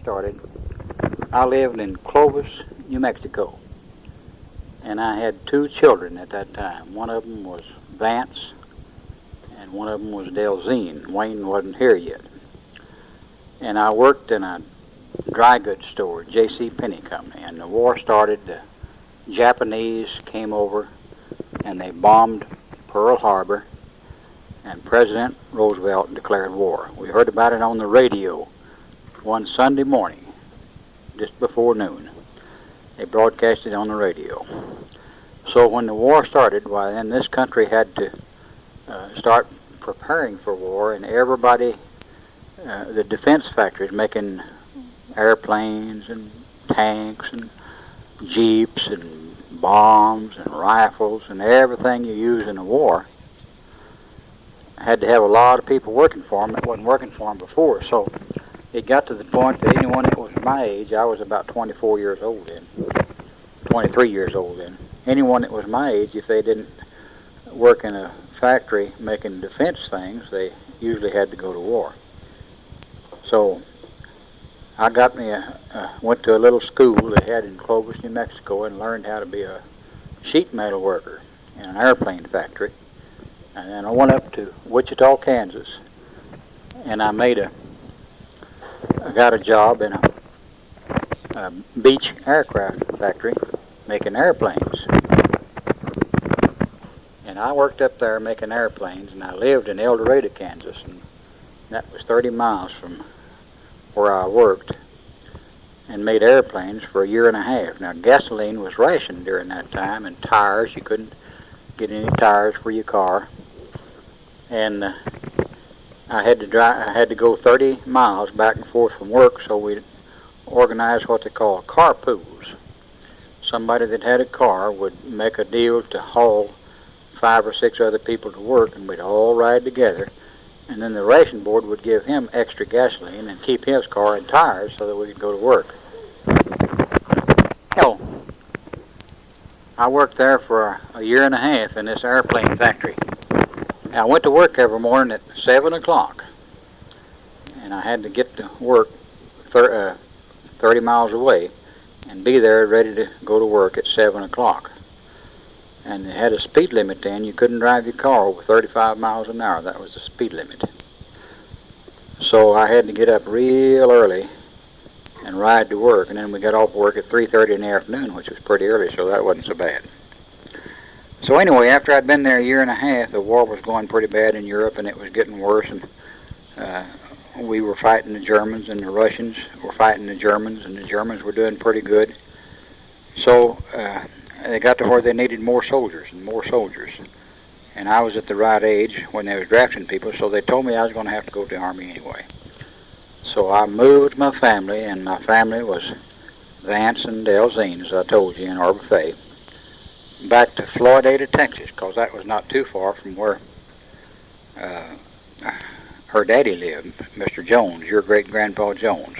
started, I lived in Clovis, New Mexico. And I had 2 children at that time. One of them was Vance, and one of them was Delvin. Wayne wasn't here yet. And I worked in a dry goods store, J.C. Penney Company. And the war started. The Japanese came over, and they bombed Pearl Harbor, and President Roosevelt declared war. We heard about it on the radio one Sunday morning, just before noon. They broadcast it on the radio. So when the war started, why then this country had to start preparing for war, and everybody, the defense factories making airplanes and tanks and jeeps and bombs and rifles and everything you use in a war, had to have a lot of people working for them that wasn't working for them before. So it got to the point that anyone that was my age, I was about 24 years old then, 23 years old then, anyone that was my age, if they didn't work in a factory making defense things, they usually had to go to war. So I got me went to a little school they had in Clovis, New Mexico, and learned how to be a sheet metal worker in an airplane factory. And then I went up to Wichita, Kansas, and I got a job in a Beech aircraft factory making airplanes. And I worked up there making airplanes, and I lived in El Dorado, Kansas, and that was 30 miles from where I worked, and made airplanes for a year and a half. Now, gasoline was rationed during that time, and tires, you couldn't get any tires for your car. And I had to go 30 miles back and forth from work, so we organized what they call carpools. Somebody that had a car would make a deal to haul 5 or 6 other people to work, and we'd all ride together. And then the ration board would give him extra gasoline and keep his car and tires so that we could go to work. So I worked there for a year and a half in this airplane factory. I went to work every morning at 7 o'clock, and I had to get to work 30 miles away and be there ready to go to work at 7 o'clock. And they had a speed limit then. You couldn't drive your car over 35 miles an hour. That was the speed limit. So I had to get up real early and ride to work, and then we got off work at 3:30 in the afternoon, which was pretty early, so that wasn't so bad. So anyway, after I'd been there a year and a half, the war was going pretty bad in Europe, and it was getting worse, and we were fighting the Germans, and the Russians were fighting the Germans, and the Germans were doing pretty good. So they got to where they needed more soldiers and more soldiers. And I was at the right age when they was drafting people, so they told me I was going to have to go to the Army anyway. So I moved my family, and my family was Vance and Delvin, as I told you, in Arbor Fay, back to Florida, Texas, because that was not too far from where her daddy lived, Mr. Jones, your great-grandpa Jones.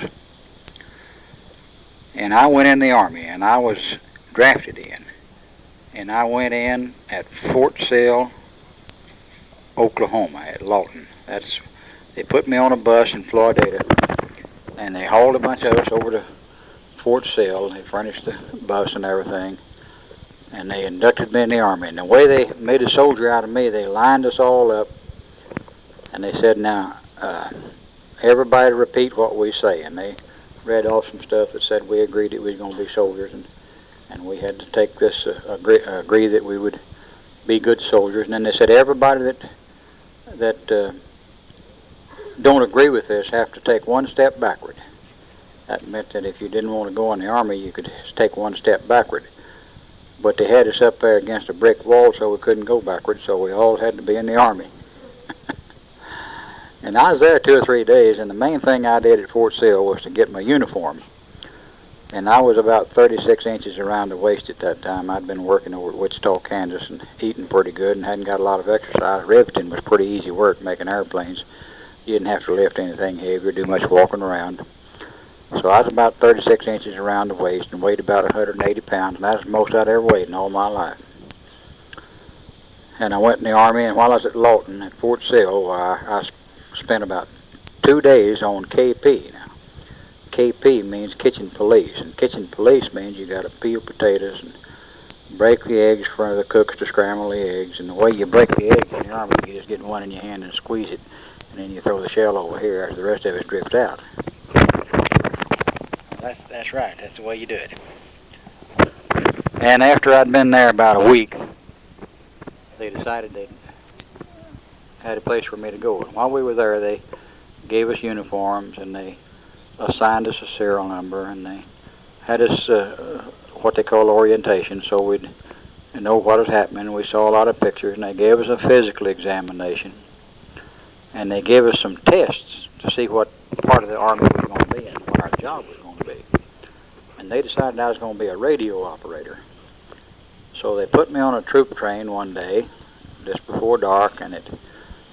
And I went in the Army, and I was drafted in. And I went in at Fort Sill, Oklahoma, at Lawton. They put me on a bus in Florida, and they hauled a bunch of us over to Fort Sill. They furnished the bus and everything, and they inducted me in the Army. And the way they made a soldier out of me, they lined us all up, and they said, now, everybody repeat what we say. And they read off some stuff that said we agreed that we were going to be soldiers, and we had to take this, agree that we would be good soldiers. And then they said everybody that don't agree with this have to take one step backward. That meant that if you didn't want to go in the Army, you could take one step backward. But they had us up there against a brick wall, so we couldn't go backward, so we all had to be in the Army. And I was there 2 or 3 days, and the main thing I did at Fort Sill was to get my uniform. And I was about 36 inches around the waist at that time. I'd been working over at Wichita, Kansas, and eating pretty good and hadn't got a lot of exercise. Riveting was pretty easy work, making airplanes. You didn't have to lift anything heavy or do much walking around. So I was about 36 inches around the waist and weighed about 180 pounds, and that's the most I'd ever weighed in all my life. And I went in the Army, and while I was at Lawton at Fort Sill, I spent about 2 days on KP. Now, KP means kitchen police, and kitchen police means you got to peel potatoes and break the eggs for the cooks to scramble the eggs. And the way you break the eggs in the Army, you just get one in your hand and squeeze it, and then you throw the shell over here after the rest of it drips out. That's right. That's the way you do it. And after I'd been there about a week, they decided they had a place for me to go. And while we were there, they gave us uniforms, and they assigned us a serial number, and they had us what they call orientation, so we'd know what was happening. We saw a lot of pictures, and they gave us a physical examination, and they gave us some tests to see what part of the Army we were going to be in, what our job was going to be. And they decided I was going to be a radio operator. So they put me on a troop train one day, just before dark, and it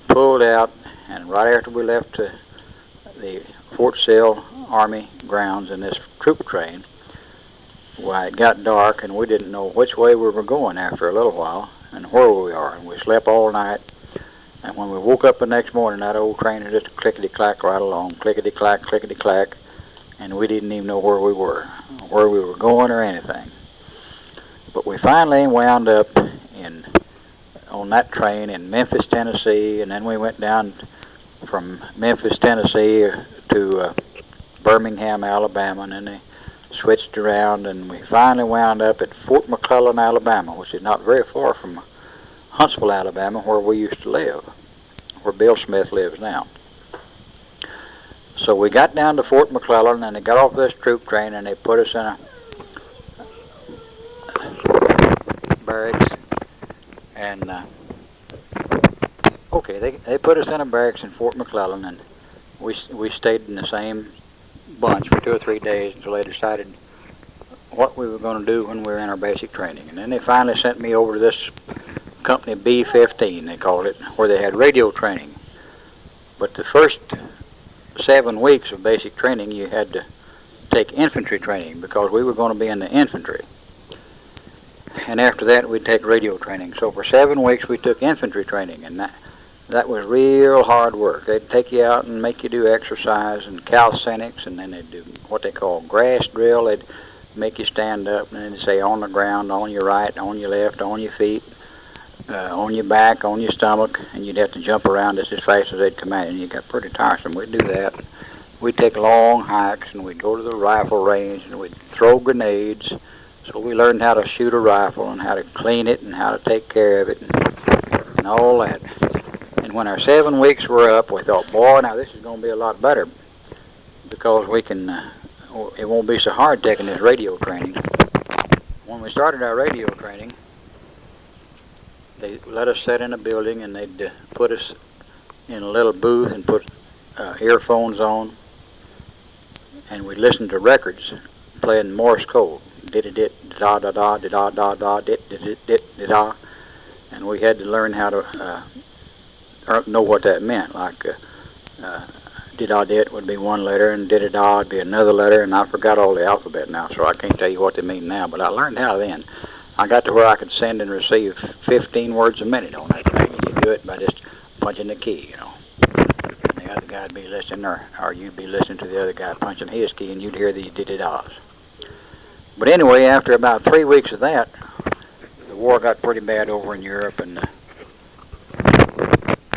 pulled out, and right after we left the Fort Sill Army grounds in this troop train, well, it got dark, and we didn't know which way we were going after a little while, and where we are. And we slept all night, and when we woke up the next morning, that old train had just clickety-clack right along, clickety-clack, and we didn't even know where we were going or anything. But we finally wound up on that train in Memphis, Tennessee, and then we went down from Memphis, Tennessee to Birmingham, Alabama, and then they switched around, and we finally wound up at Fort McClellan, Alabama, which is not very far from Huntsville, Alabama, where we used to live, where Bill Smith lives now. So we got down to Fort McClellan, and they got off this troop train, and they put us in a barracks, and they put us in a barracks in Fort McClellan, and we stayed in the same bunch for 2 or 3 days until they decided what we were going to do when we were in our basic training. And then they finally sent me over to this company B-15, they called it, where they had radio training. But the first 7 weeks of basic training, you had to take infantry training because we were going to be in the infantry. And after that, we'd take radio training. So for 7 weeks, we took infantry training, and that was real hard work. They'd take you out and make you do exercise and calisthenics, and then they'd do what they call grass drill. They'd make you stand up, and then they'd say on the ground, on your right, on your left, on your feet, on your back, on your stomach, and you'd have to jump around just as fast as they'd command. And you got pretty tiresome. We'd do that. We'd take long hikes, and we'd go to the rifle range, and we'd throw grenades. So we learned how to shoot a rifle and how to clean it and how to take care of it and all that. And when our 7 weeks were up, we thought, boy, now this is going to be a lot better because we can, it won't be so hard taking this radio training. When we started our radio training, they let us sit in a building, and they'd put us in a little booth and put earphones on, and we'd listen to records playing Morse code. Did-a-dit, da-da-da, da-da-da-da, dit-dit-dit-da. And we had to learn how to know what that meant. Like did-a-dit would be one letter, and did-a-da would be another letter, and I forgot all the alphabet now, so I can't tell you what they mean now, but I learned how then. I got to where I could send and receive 15 words a minute on that thing, and you do it by just punching the key, you know. And the other guy'd be listening, or you'd be listening to the other guy punching his key, and you'd hear the did-a-das. But anyway, after about 3 weeks of that, the war got pretty bad over in Europe, and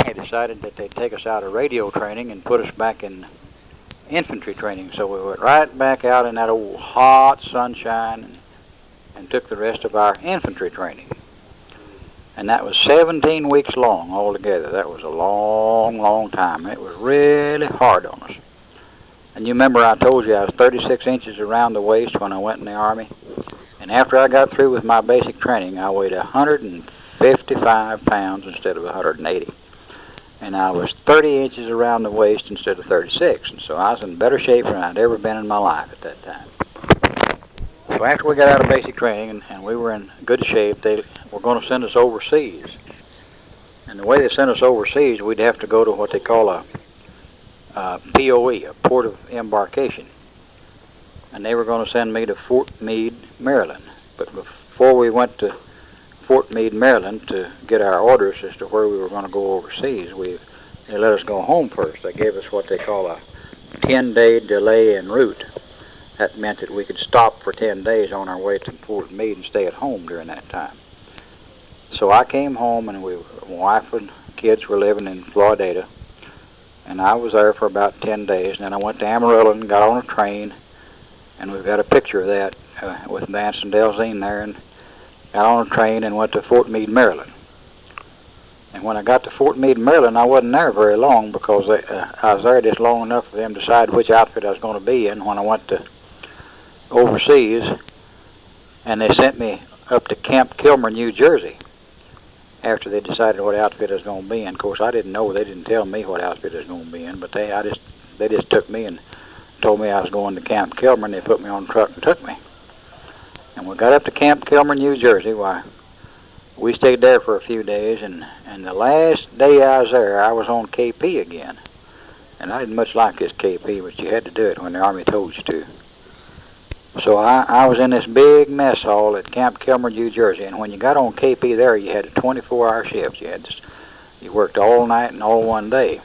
they decided that they'd take us out of radio training and put us back in infantry training. So we went right back out in that old hot sunshine and took the rest of our infantry training. And that was 17 weeks long altogether. That was a long, long time. It was really hard on us. And you remember I told you I was 36 inches around the waist when I went in the Army. And after I got through with my basic training, I weighed 155 pounds instead of 180. And I was 30 inches around the waist instead of 36. And so I was in better shape than I'd ever been in my life at that time. So after we got out of basic training and we were in good shape, they were going to send us overseas. And the way they sent us overseas, we'd have to go to what they call a POE, a port of embarkation. And they were going to send me to Fort Meade, Maryland. But before we went to Fort Meade, Maryland to get our orders as to where we were going to go overseas, they let us go home first. They gave us what they call a 10-day delay en route. that meant that we could stop for 10 days on our way to Fort Meade and stay at home during that time. So I came home, and my wife and kids were living in Florida, and I was there for about 10 days. And then I went to Amarillo and got on a train, and we've got a picture of that with Vance and Delvin there, and got on a train and went to Fort Meade, Maryland. And when I got to Fort Meade, Maryland, I wasn't there very long because I was there just long enough for them to decide which outfit I was going to be in when I went to overseas, and they sent me up to Camp Kilmer, New Jersey, after they decided what outfit I was going to be in. Of course, I didn't know. They didn't tell me what outfit I was going to be in, but they just took me and told me I was going to Camp Kilmer, and they put me on a truck and took me. And we got up to Camp Kilmer, New Jersey. Why, we stayed there for a few days, and the last day I was there, I was on KP again. And I didn't much like this KP, but you had to do it when the Army told you to. So I was in this big mess hall at Camp Kilmer, New Jersey, and when you got on KP there, you had a 24-hour shift. You worked all night and all one day.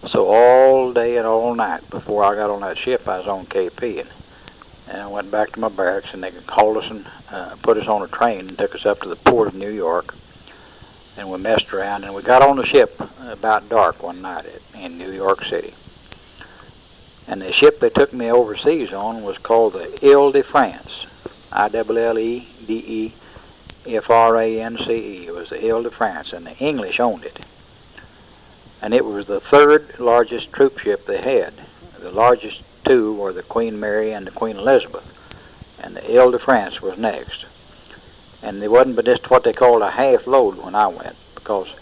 So all day and all night before I got on that ship, I was on KP, and I went back to my barracks, and they hauled us and put us on a train and took us up to the port of New York, and we messed around, and we got on the ship about dark one night in New York City. And the ship they took me overseas on was called the Ile-de-France, IlledeFrance. It was the Ile-de-France, and the English owned it. And it was the third largest troop ship they had. The largest two were the Queen Mary and the Queen Elizabeth, and the Ile-de-France was next. And they wasn't but just what they called a half load when I went, because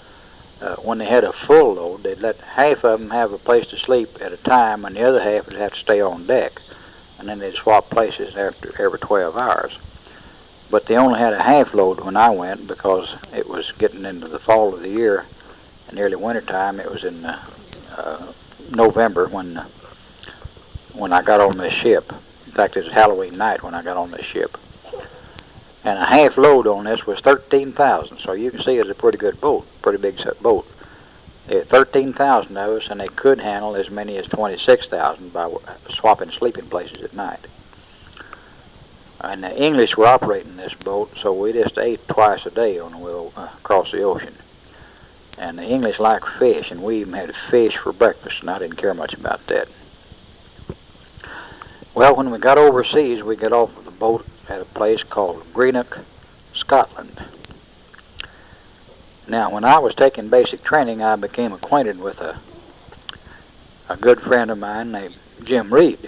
when they had a full load, they'd let half of them have a place to sleep at a time, and the other half would have to stay on deck. And then they'd swap places after every 12 hours. But they only had a half load when I went because it was getting into the fall of the year, and early winter time. It was in November when I got on this ship. In fact, it was Halloween night when I got on this ship. And a half load on this was 13,000, so you can see it's a pretty good boat, pretty big boat. They had 13,000 of us, and they could handle as many as 26,000 by swapping sleeping places at night. And the English were operating this boat, so we just ate twice a day on the way across the ocean. And the English like fish, and we even had fish for breakfast, and I didn't care much about that. Well, when we got overseas, we got off of the boat at a place called Greenock, Scotland. Now, when I was taking basic training, I became acquainted with a good friend of mine named Jim Reed.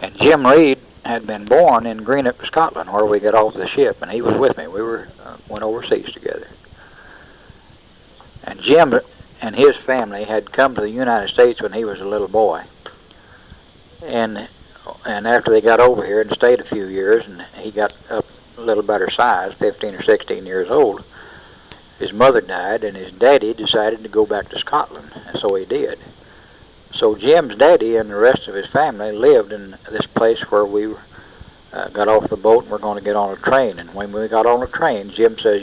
And Jim Reed had been born in Greenock, Scotland, where we got off the ship, and he was with me. We went overseas together. And Jim and his family had come to the United States when he was a little boy. And after they got over here and stayed a few years, and he got up a little better size, 15 or 16 years old, his mother died, and his daddy decided to go back to Scotland, and so he did. So Jim's daddy and the rest of his family lived in this place where we got off the boat and we're going to get on a train. And when we got on a train, Jim says,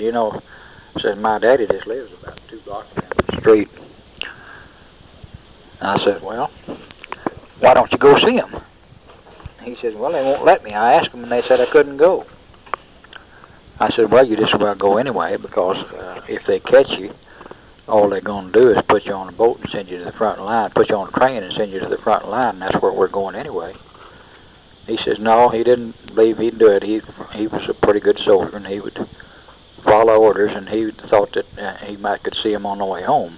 my daddy just lives about 2 blocks down the street. And I said, well, why don't you go see him? He says, well, they won't let me. I asked them, and they said I couldn't go. I said, well, you just about go anyway, because if they catch you, all they're going to do is put you on a boat and send you to the front line, put you on a train and send you to the front line, and that's where we're going anyway. He says, no, he didn't believe he'd do it. He was a pretty good soldier, and he would follow orders, and he thought that he might could see him on the way home.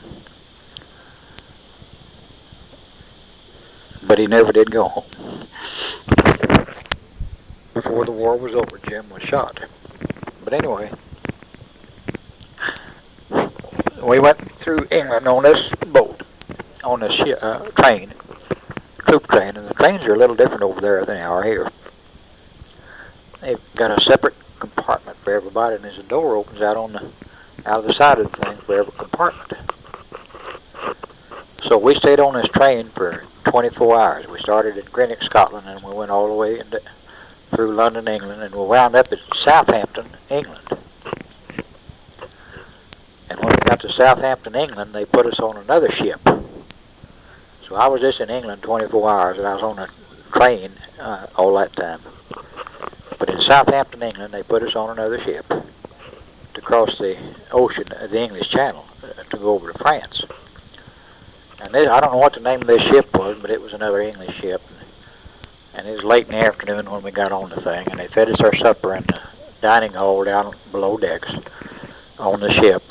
But he never did go home. Before the war was over, Jim was shot. But anyway, we went through England on this boat, on this train, troop train, and the trains are a little different over there than they are here. They've got a separate compartment for everybody, and there's a door opens out of the side of the thing for every compartment. So we stayed on this train for 24 hours. We started at Greenock, Scotland, and we went all the way through London, England, and we wound up at Southampton, England. And when we got to Southampton, England, they put us on another ship. So I was just in England 24 hours, and I was on a train all that time. But in Southampton, England, they put us on another ship to cross the ocean, the English Channel, to go over to France. And I don't know what the name of this ship was, but it was another English ship. And it was late in the afternoon when we got on the thing, and they fed us our supper in the dining hall down below decks on the ship.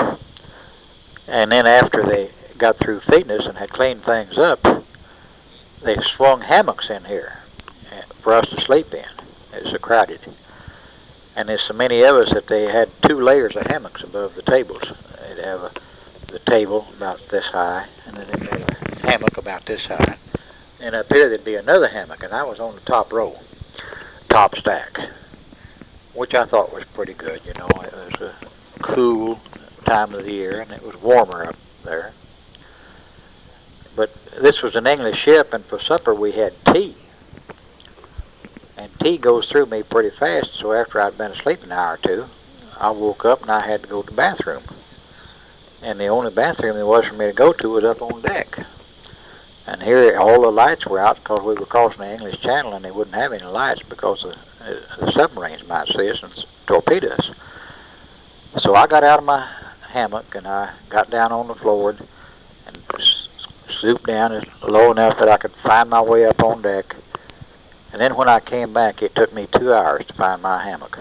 And then after they got through feeding us and had cleaned things up, they swung hammocks in here for us to sleep in. It was so crowded. And there's so many of us that they had 2 layers of hammocks above the tables. They'd have the table about this high, and then they'd have a hammock about this high. And up here there'd be another hammock, and I was on the top row, top stack, which I thought was pretty good, you know. It was a cool time of the year, and it was warmer up there. But this was an English ship, and for supper we had tea. And tea goes through me pretty fast, so after I'd been asleep an hour or two, I woke up and I had to go to the bathroom. And the only bathroom there was for me to go to was up on deck. And here all the lights were out because we were crossing the English Channel, and they wouldn't have any lights because the submarines might see us and torpedo us. So I got out of my hammock and I got down on the floor and stooped down as low enough that I could find my way up on deck. And then when I came back, it took me 2 hours to find my hammock.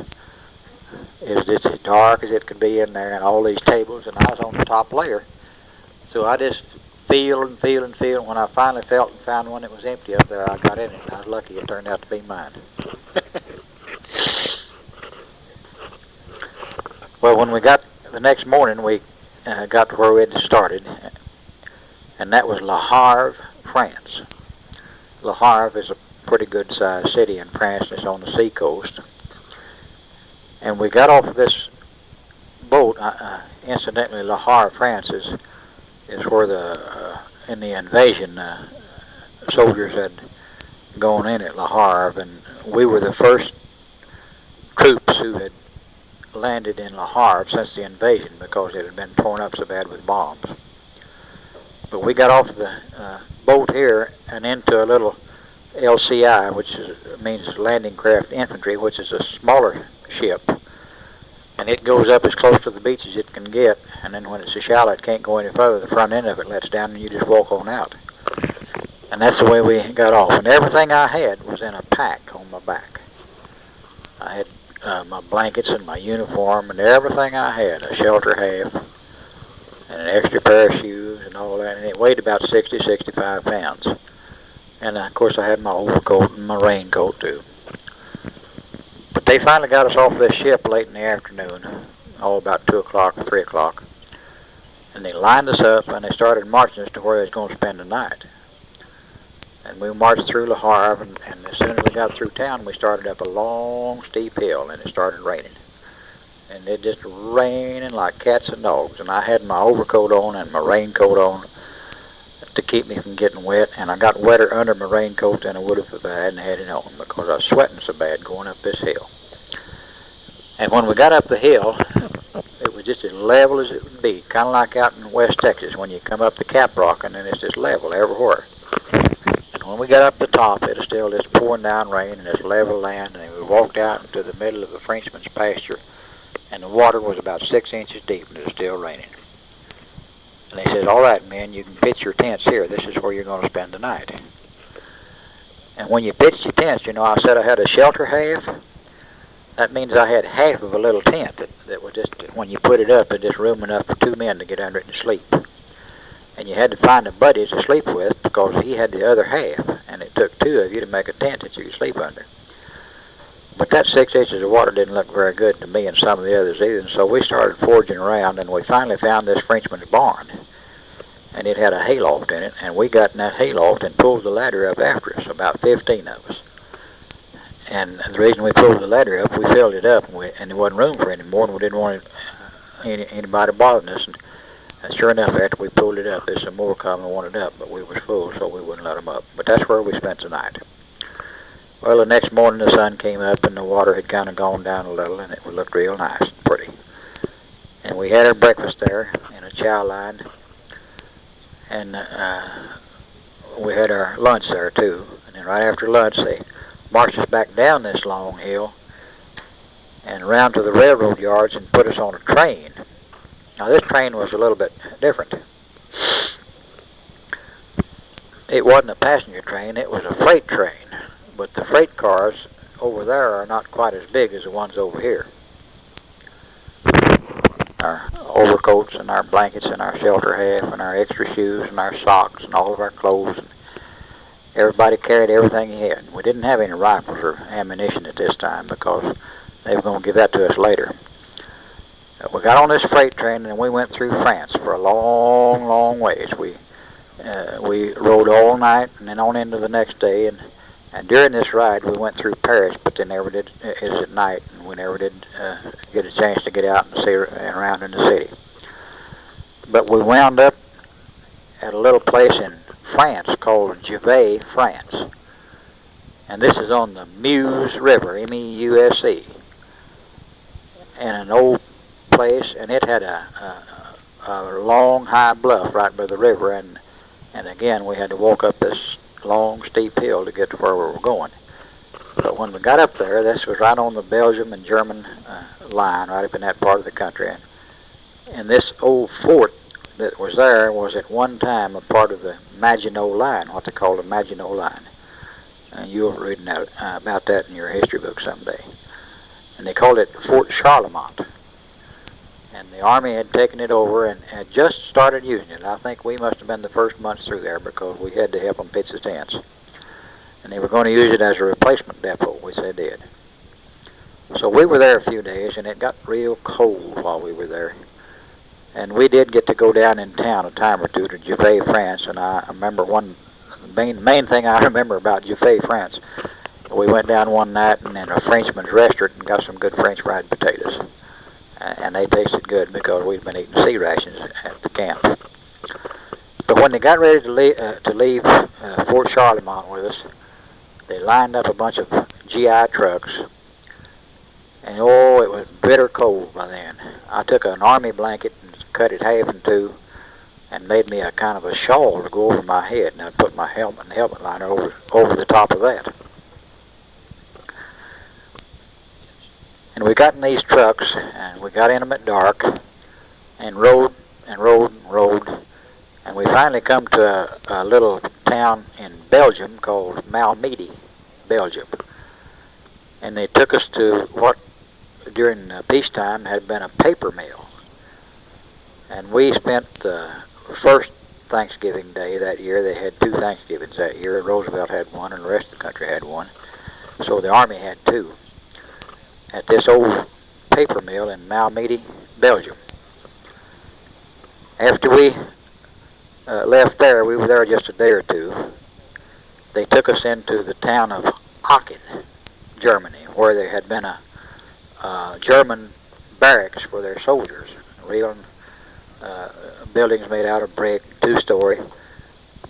It was just as dark as it could be in there, and all these tables, and I was on the top layer. So I just feel and feel and feel. When I finally felt and found one that was empty up there, I got in it, and I was lucky it turned out to be mine. Well, when we got the next morning, we got to where we had started, and that was Le Havre, France. Le Havre is a pretty good sized city in France. It's on the sea coast. And we got off of this boat. Incidentally, Le Havre, France is where in the invasion soldiers had gone in at Le Havre, and we were the first troops who had landed in Le Havre since the invasion because it had been torn up so bad with bombs. But we got off the boat here and into a little LCI, which means Landing Craft Infantry, which is a smaller ship, and it goes up as close to the beach as it can get, and then when it's a shallow it can't go any further. The front end of it lets down and you just walk on out. And that's the way we got off, and everything I had was in a pack on my back. I had my blankets and my uniform and everything I had, a shelter half and an extra pair of shoes and all that, and it weighed about 65 pounds. And of course I had my overcoat and my raincoat too. But they finally got us off this ship late in the afternoon, about 2 o'clock or 3 o'clock. And they lined us up and they started marching us to where they was going to spend the night. And we marched through Le Havre, and as soon as we got through town, we started up a long, steep hill, and it started raining. And it just raining like cats and dogs. And I had my overcoat on and my raincoat on to keep me from getting wet, and I got wetter under my raincoat than I would have if I hadn't had it on because I was sweating so bad going up this hill. And when we got up the hill, it was just as level as it would be, kind of like out in West Texas when you come up the Cap Rock and then it's just level everywhere. And when we got up the top, it was still just pouring down rain and it's level land, and we walked out into the middle of a Frenchman's pasture, and the water was about 6 inches deep and it was still raining. And they said, all right, men, you can pitch your tents here. This is where you're going to spend the night. And when you pitched your tents, you know, I said I had a shelter half. That means I had half of a little tent that was just, when you put it up, it just room enough for 2 men to get under it and sleep. And you had to find a buddy to sleep with because he had the other half. And it took 2 of you to make a tent that you could sleep under. But that 6 inches of water didn't look very good to me and some of the others either. And so we started foraging around, and we finally found this Frenchman's barn. And it had a hayloft in it, and we got in that hayloft and pulled the ladder up after us, about 15 of us. And the reason we pulled the ladder up, we filled it up, and there wasn't room for any more, and we didn't want anybody bothering us. And sure enough, after we pulled it up, there's some more coming and wanted up, but we was full, so we wouldn't let them up. But that's where we spent the night. Well, the next morning the sun came up and the water had kind of gone down a little, and it looked real nice and pretty. And we had our breakfast there in a chow line, and we had our lunch there too. And And right after lunch, they marched us back down this long hill and around to the railroad yards and put us on a train. Now, this train was a little bit different. It wasn't a passenger train, it was a freight train. But the freight cars over there are not quite as big as the ones over here. Our overcoats and our blankets and our shelter half and our extra shoes and our socks and all of our clothes. And everybody carried everything he had. We didn't have any rifles or ammunition at this time because they were going to give that to us later. We got on this freight train and we went through France for a long, long ways. We rode all night and then on into the next day. And during this ride, we went through Paris, but they never did. It was at night, and we never did get a chance to get out and see around in the city. But we wound up at a little place in France called WWII, France. And this is on the Meuse River, M-E-U-S-E. And an old place, and it had a long, high bluff right by the river, and again, we had to walk up this long, steep hill to get to where we were going. But when we got up there, this was right on the Belgium and German line, right up in that part of the country. And this old fort that was there was at one time a part of the Maginot Line, what they call the Maginot Line. And you'll read about that in your history book someday. And they called it Fort Charlemont. And the Army had taken it over and had just started using it. I think we must have been the first months through there because we had to help them pitch the tents. And they were going to use it as a replacement depot, which they did. So we were there a few days, and it got real cold while we were there. And we did get to go down in town a time or two to WWII, France. And I remember the main thing I remember about WWII, France, we went down one night and in a Frenchman's restaurant and got some good French fried potatoes. And they tasted good because we'd been eating sea rations at the camp. But when they got ready to leave Fort Charlemont with us, they lined up a bunch of GI trucks, and oh, it was bitter cold by then. I took an army blanket and cut it half in two, and made me a kind of a shawl to go over my head, and I put my helmet and helmet liner over the top of that. And we got in these trucks, and we got in them at dark, and rode and rode and rode, and we finally come to a little town in Belgium called Malmedy, Belgium. And they took us to what, during peacetime, had been a paper mill. And we spent the first Thanksgiving Day that year. They had two Thanksgivings that year. Roosevelt had one, and the rest of the country had one. So the Army had two, at this old paper mill in Malmedy, Belgium. After we left there, we were there just a day or two. They took us into the town of Aachen, Germany, where there had been a German barracks for their soldiers. Real buildings made out of brick, two-story,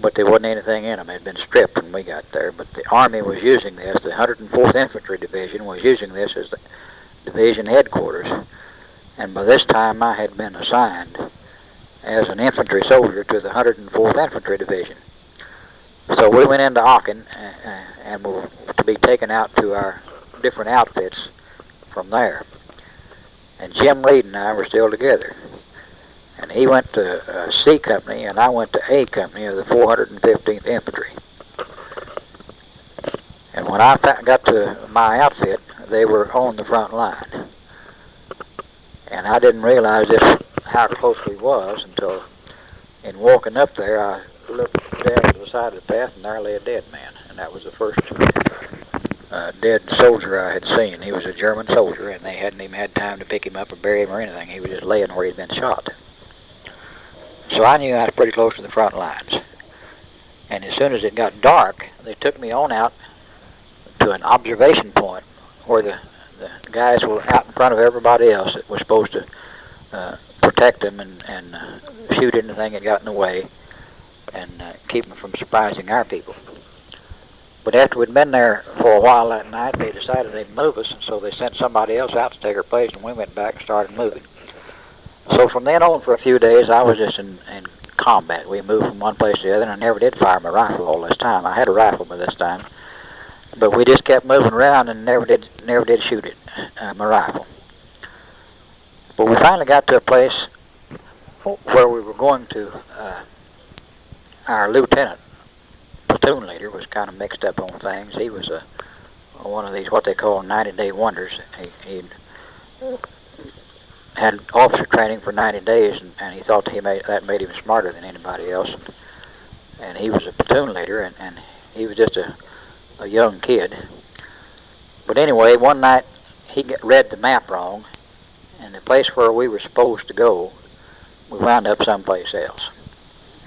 but there wasn't anything in them. It had been stripped when we got there. But the Army was using this, the 104th Infantry Division was using this as the division headquarters. And by this time I had been assigned as an infantry soldier to the 104th Infantry Division. So we went into Aachen and were to be taken out to our different outfits from there. And Jim Reed and I were still together. And he went to C Company, and I went to A Company of the 415th Infantry. And when I got to my outfit, they were on the front line. And I didn't realize just how close we was until, in walking up there, I looked down to the side of the path, and there lay a dead man. And that was the first dead soldier I had seen. He was a German soldier, and they hadn't even had time to pick him up or bury him or anything. He was just laying where he'd been shot. So I knew I was pretty close to the front lines. And as soon as it got dark, they took me on out to an observation point where the guys were out in front of everybody else that was supposed to protect them and shoot anything that got in the way and keep them from surprising our people. But after we'd been there for a while that night, they decided they'd move us, and so they sent somebody else out to take our place, and we went back and started moving. So from then on for a few days, I was just in combat. We moved from one place to the other, and I never did fire my rifle all this time. I had a rifle by this time, But we just kept moving around and never did shoot it, my rifle. But we finally got to a place where we were going to. Our lieutenant, platoon leader, was kind of mixed up on things. He was one of these what they call 90-day wonders. He had officer training for 90 days, and he thought that made him smarter than anybody else. And he was a platoon leader, and he was just a young kid. But anyway, one night he read the map wrong, and the place where we were supposed to go, we wound up someplace else,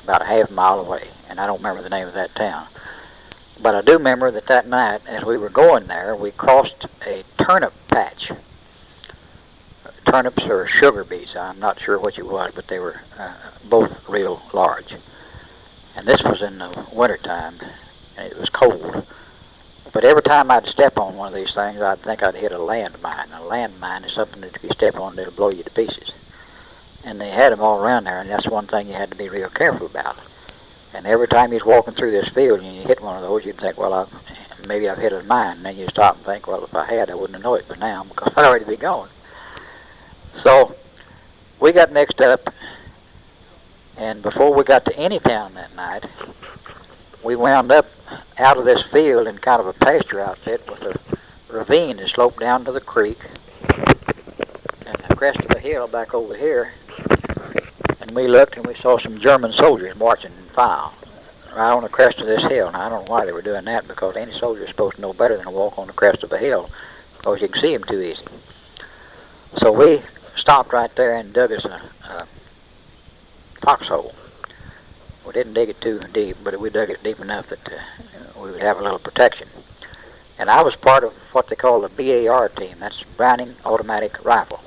about a half mile away, and I don't remember the name of that town. But I do remember that night, as we were going there, we crossed a turnip patch. Turnips or sugar beets, I'm not sure which it was, but they were both real large. And this was in the wintertime, and it was cold. But every time I'd step on one of these things, I'd think I'd hit a landmine. A landmine is something that if you step on, it'll blow you to pieces. And they had them all around there, and that's one thing you had to be real careful about. And every time you was walking through this field and you hit one of those, you'd think, well, maybe I've hit a mine. And then you stop and think, well, if I had, I wouldn't have known it by now because I'd already be gone. So we got mixed up, and before we got to any town that night, we wound up out of this field in kind of a pasture outfit with a ravine that sloped down to the creek and the crest of the hill back over here. And we looked and we saw some German soldiers marching in file right on the crest of this hill. Now, I don't know why they were doing that, because any soldier is supposed to know better than to walk on the crest of a hill, because you can see them too easy. So we stopped right there and dug us a foxhole. We didn't dig it too deep, but we dug it deep enough that we would have a little protection. And I was part of what they call the BAR team. That's Browning Automatic Rifle.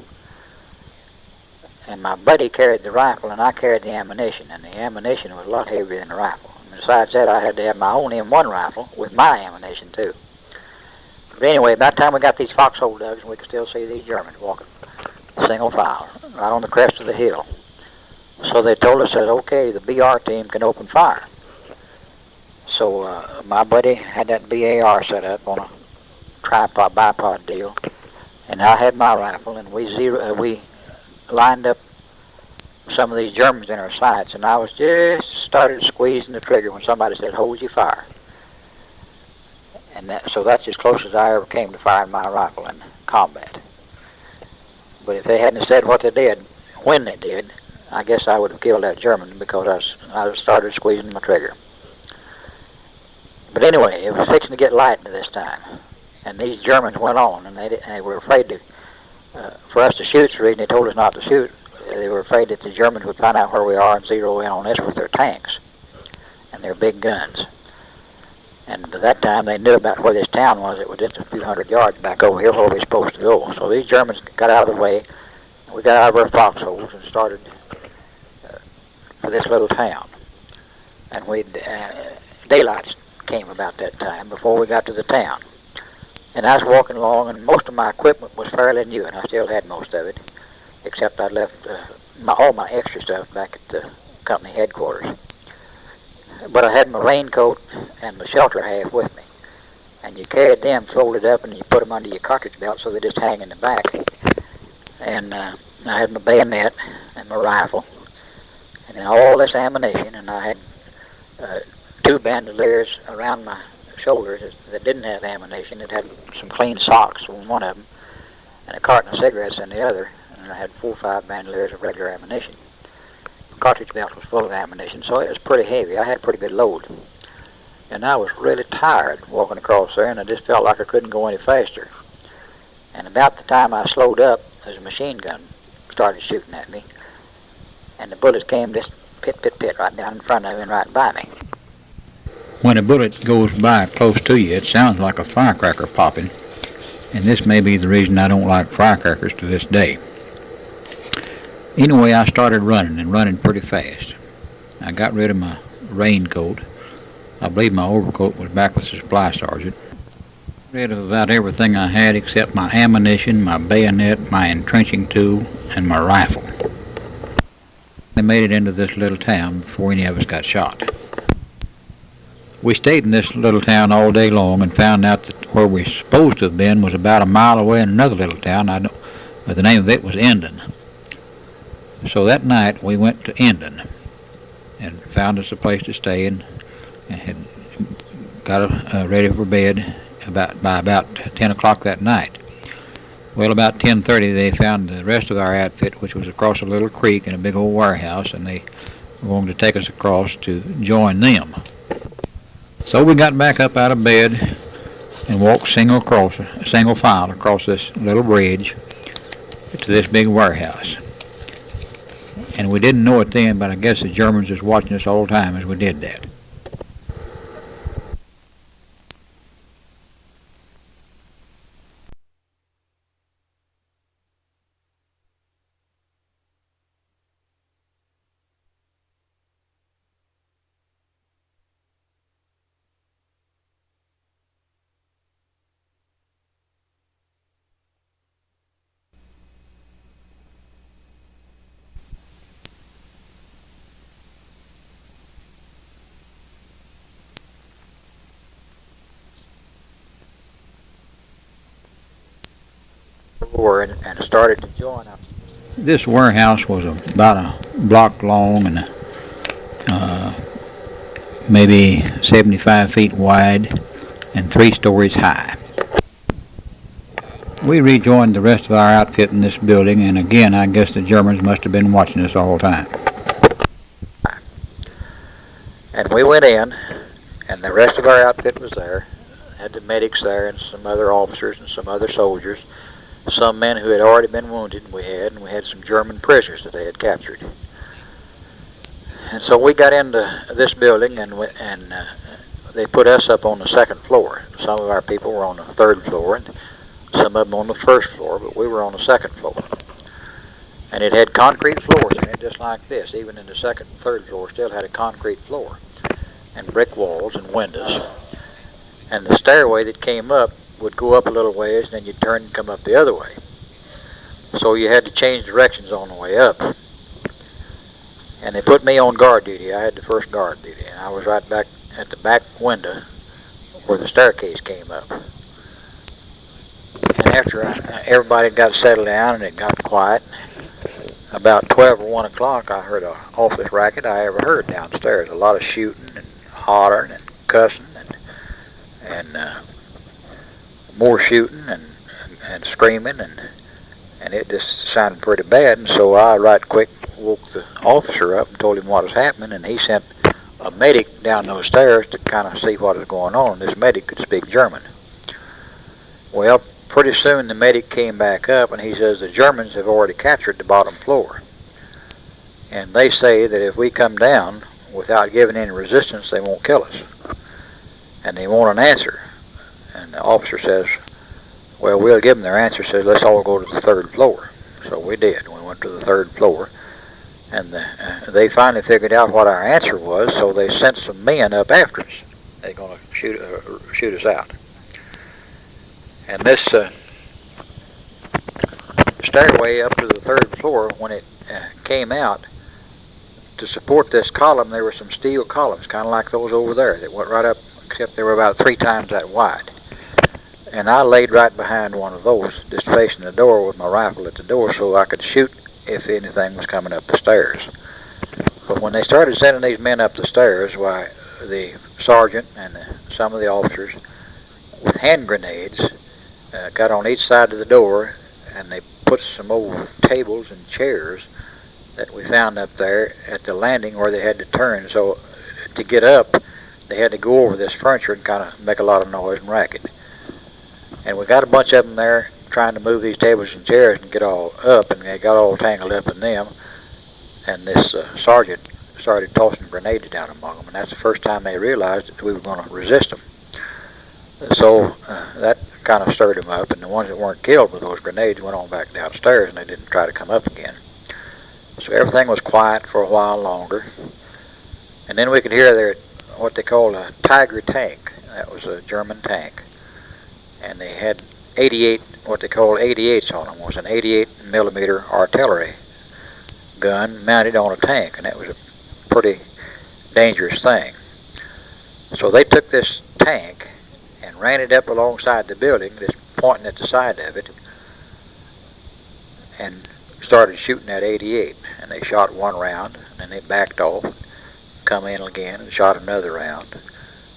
And my buddy carried the rifle, and I carried the ammunition. And the ammunition was a lot heavier than the rifle. And besides that, I had to have my own M1 rifle with my ammunition, too. But anyway, about the time we got these foxhole dug, we could still see these Germans walking single file right on the crest of the hill. So they told us that, okay, the BR team can open fire. So my buddy had that BAR set up on a tripod, bipod deal, and I had my rifle, and we lined up some of these Germans in our sights, and I was just started squeezing the trigger when somebody said, hold your fire. And so that's as close as I ever came to firing my rifle in combat. But if they hadn't said what they did, when they did, I guess I would have killed that German, because I started squeezing my trigger. But anyway, it was fixing to get light this time, and these Germans went on, and they were afraid to, for us to shoot. The reason they told us not to shoot, they were afraid that the Germans would find out where we are and zero in on us with their tanks and their big guns. And by that time, they knew about where this town was. It was just a few hundred yards back over here where we were supposed to go. So these Germans got out of the way. We got out of our foxholes and started for this little town. And daylight came about that time before we got to the town. And I was walking along, and most of my equipment was fairly new, and I still had most of it, except I left all my extra stuff back at the company headquarters. But I had my raincoat and my shelter half with me. And you carried them folded up, and you put them under your cartridge belt so they just hang in the back. And I had my bayonet and my rifle and then all this ammunition, and I had 2 bandoliers around my shoulders that didn't have ammunition. It had some clean socks on one of them and a carton of cigarettes in the other, and I had 4 or 5 bandoliers of regular ammunition. The cartridge belt was full of ammunition, so it was pretty heavy. I had a pretty good load. And I was really tired walking across there, and I just felt like I couldn't go any faster. And about the time I slowed up, there's a machine gun started shooting at me, and the bullets came just pit, pit, pit right down in front of me and right by me. When a bullet goes by close to you, it sounds like a firecracker popping, and this may be the reason I don't like firecrackers to this day. Anyway, I started running pretty fast. I got rid of my raincoat. I believe my overcoat was back with the supply sergeant. Rid of about everything I had except my ammunition, my bayonet, my entrenching tool, and my rifle. They made it into this little town before any of us got shot. We stayed in this little town all day long and found out that where we were supposed to have been was about a mile away in another little town. But the name of it was Endon. So that night we went to Endon and found us a place to stay and had got ready for bed by about 10 o'clock that night. Well, about 10:30 they found the rest of our outfit, which was across a little creek in a big old warehouse, and they were going to take us across to join them. So we got back up out of bed and walked single file across this little bridge to this big warehouse. And we didn't know it then, but I guess the Germans was watching us all the time as we did that. And started to join up. This warehouse was about a block long and maybe 75 feet wide and 3 stories high. We rejoined the rest of our outfit in this building, and again I guess the Germans must have been watching us all the time. And we went in, and the rest of our outfit was there. Had the medics there and some other officers and some other soldiers. Some men who had already been wounded and we had some German prisoners that they had captured. And so we got into this building, and they put us up on the 2nd floor. Some of our people were on the 3rd floor, and some of them on the 1st floor, but we were on the 2nd floor. And it had concrete floors in it, just like this. Even in the 2nd and 3rd floor still had a concrete floor, and brick walls and windows. And the stairway that came up would go up a little ways, and then you'd turn and come up the other way. So you had to change directions on the way up. And they put me on guard duty. I had the first guard duty, and I was right back at the back window where the staircase came up. And after everybody got settled down and it got quiet, about 12 or 1 o'clock, I heard the awfulest racket I ever heard downstairs. A lot of shooting and hollering and cussing and more shooting and screaming, and it just sounded pretty bad. And so I right quick woke the officer up and told him what was happening, and he sent a medic down those stairs to kind of see what was going on. This medic could speak German. Well, pretty soon the medic came back up, and he says the Germans have already captured the bottom floor, and they say that if we come down without giving any resistance, they won't kill us, and they want an answer. And the officer says, well, we'll give them their answer. Says, let's all go to the 3rd floor. So we did. We went to the 3rd floor, and they finally figured out what our answer was, so they sent some men up after us. They're going to shoot us out. And this stairway up to the 3rd floor, when it came out, to support this column, there were some steel columns, kind of like those over there, that went right up, except they were about 3 times that wide. And I laid right behind one of those, just facing the door with my rifle at the door so I could shoot if anything was coming up the stairs. But when they started sending these men up the stairs, why, the sergeant and some of the officers with hand grenades got on each side of the door, and they put some old tables and chairs that we found up there at the landing where they had to turn. So to get up, they had to go over this furniture and kind of make a lot of noise and racket. And we got a bunch of them there trying to move these tables and chairs and get all up, and they got all tangled up in them. And this sergeant started tossing grenades down among them, and that's the first time they realized that we were going to resist them. So that kind of stirred them up, and the ones that weren't killed with those grenades went on back downstairs, and they didn't try to come up again. So everything was quiet for a while longer. And then we could hear there what they called a Tiger tank. That was a German tank. And they had 88, what they called 88s on them. It was an 88 millimeter artillery gun mounted on a tank, and that was a pretty dangerous thing. So they took this tank and ran it up alongside the building, just pointing at the side of it, and started shooting at 88. And they shot one round, and then they backed off, come in again and shot another round,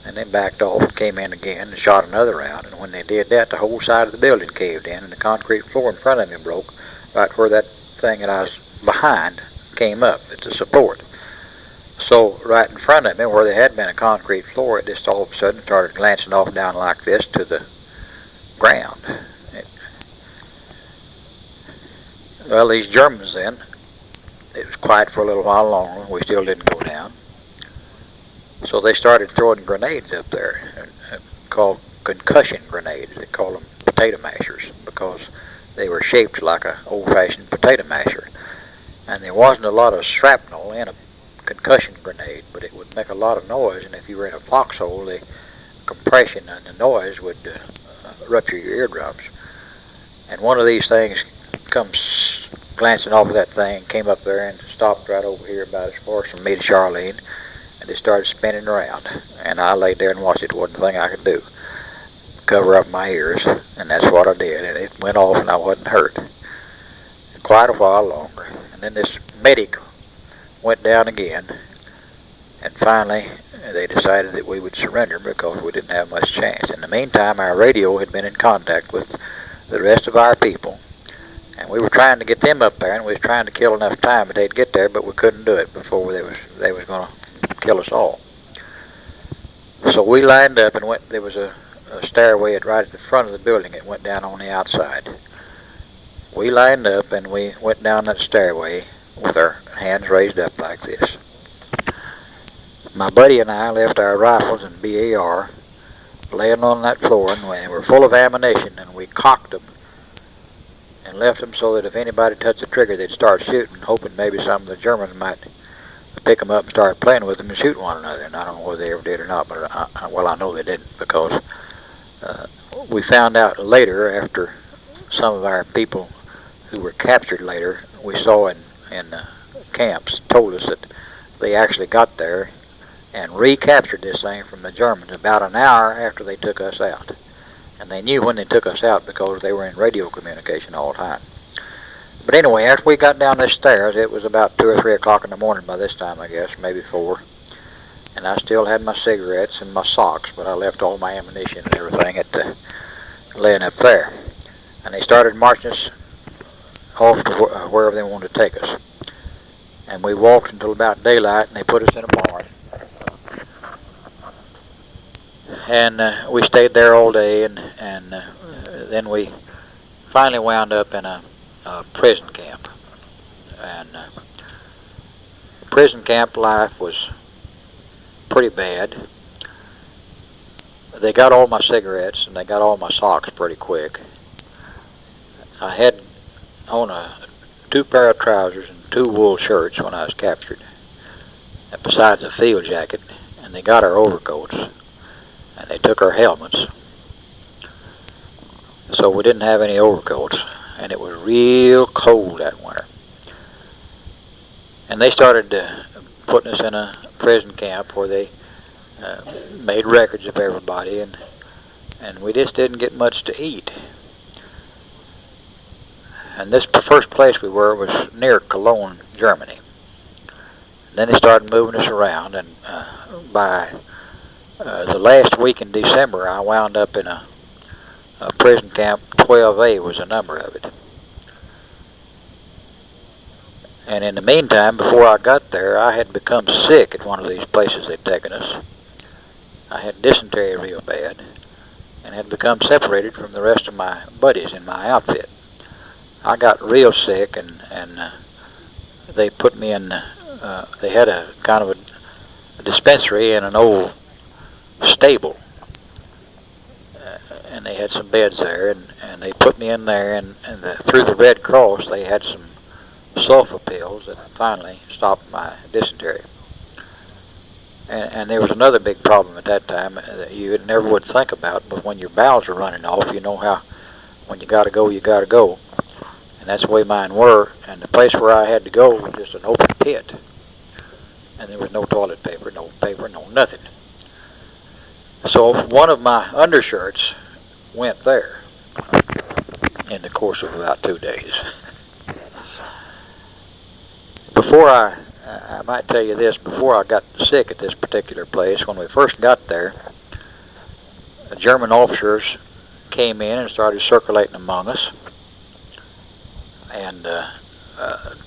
and then backed off and came in again and shot another round. And when they did that, the whole side of the building caved in, and the concrete floor in front of me broke right where that thing that I was behind came up. It's a support. So right in front of me, where there had been a concrete floor, it just all of a sudden started glancing off down like this to the ground. Well, these Germans then, it was quiet for a little while longer. We still didn't go down. So they started throwing grenades up there, called concussion grenades. They call them potato mashers because they were shaped like an old-fashioned potato masher. And there wasn't a lot of shrapnel in a concussion grenade, but it would make a lot of noise, and if you were in a foxhole, the compression and the noise would rupture your eardrums. And one of these things comes glancing off of that thing, came up there and stopped right over here about as far as from me to Charlene, and it started spinning around. And I laid there and watched it. Wasn't a thing I could do. Cover up my ears, and that's what I did. And it went off, and I wasn't hurt. Quite a while longer. And then this medic went down again, and finally they decided that we would surrender because we didn't have much chance. In the meantime, our radio had been in contact with the rest of our people, and we were trying to get them up there, and we was trying to kill enough time that they'd get there, but we couldn't do it before they was going to kill us all. So we lined up and went. There was a stairway right at the front of the building. It went down on the outside. We lined up and we went down that stairway with our hands raised up like this. My buddy and I left our rifles and BAR laying on that floor, and we were full of ammunition, and we cocked them and left them so that if anybody touched the trigger, they'd start shooting, hoping maybe some of the Germans might pick them up and start playing with them and shoot one another. And I don't know whether they ever did or not, but I know they didn't, because we found out later, after some of our people who were captured later, we saw in camps, told us that they actually got there and recaptured this thing from the Germans about an hour after they took us out. And they knew when they took us out because they were in radio communication all the time. But anyway, after we got down the stairs, it was about 2 or 3 o'clock in the morning by this time, I guess, maybe 4. And I still had my cigarettes and my socks, but I left all my ammunition and everything at the laying up there. And they started marching us off to wherever they wanted to take us. And we walked until about daylight, and they put us in a barn. And we stayed there all day, and then we finally wound up in a prison camp. And prison camp life was pretty bad. They got all my cigarettes, and they got all my socks pretty quick. I had on 2 pair of trousers and 2 wool shirts when I was captured, and besides a field jacket, and they got our overcoats, and they took our helmets. So we didn't have any overcoats, and it was real cold that winter. And they started putting us in a prison camp where they made records of everybody, and we just didn't get much to eat. And this first place we were was near Cologne, Germany. Then they started moving us around, and by the last week in December, I wound up in a prison camp. 12A was the number of it. And in the meantime, before I got there, I had become sick at one of these places they'd taken us. I had dysentery real bad, and had become separated from the rest of my buddies in my outfit. I got real sick, and they put me in, they had a kind of a dispensary in an old stable, and they had some beds there, and they put me in there, and through the Red Cross they had some sulfa pills that finally stopped my dysentery. And there was another big problem at that time that you never would think about, but when your bowels are running off, you know how when you gotta go, you gotta go. And that's the way mine were, and the place where I had to go was just an open pit. And there was no toilet paper, no nothing. So one of my undershirts went there in the course of about 2 days. Before I might tell you this, before I got sick at this particular place, when we first got there, the German officers came in and started circulating among us and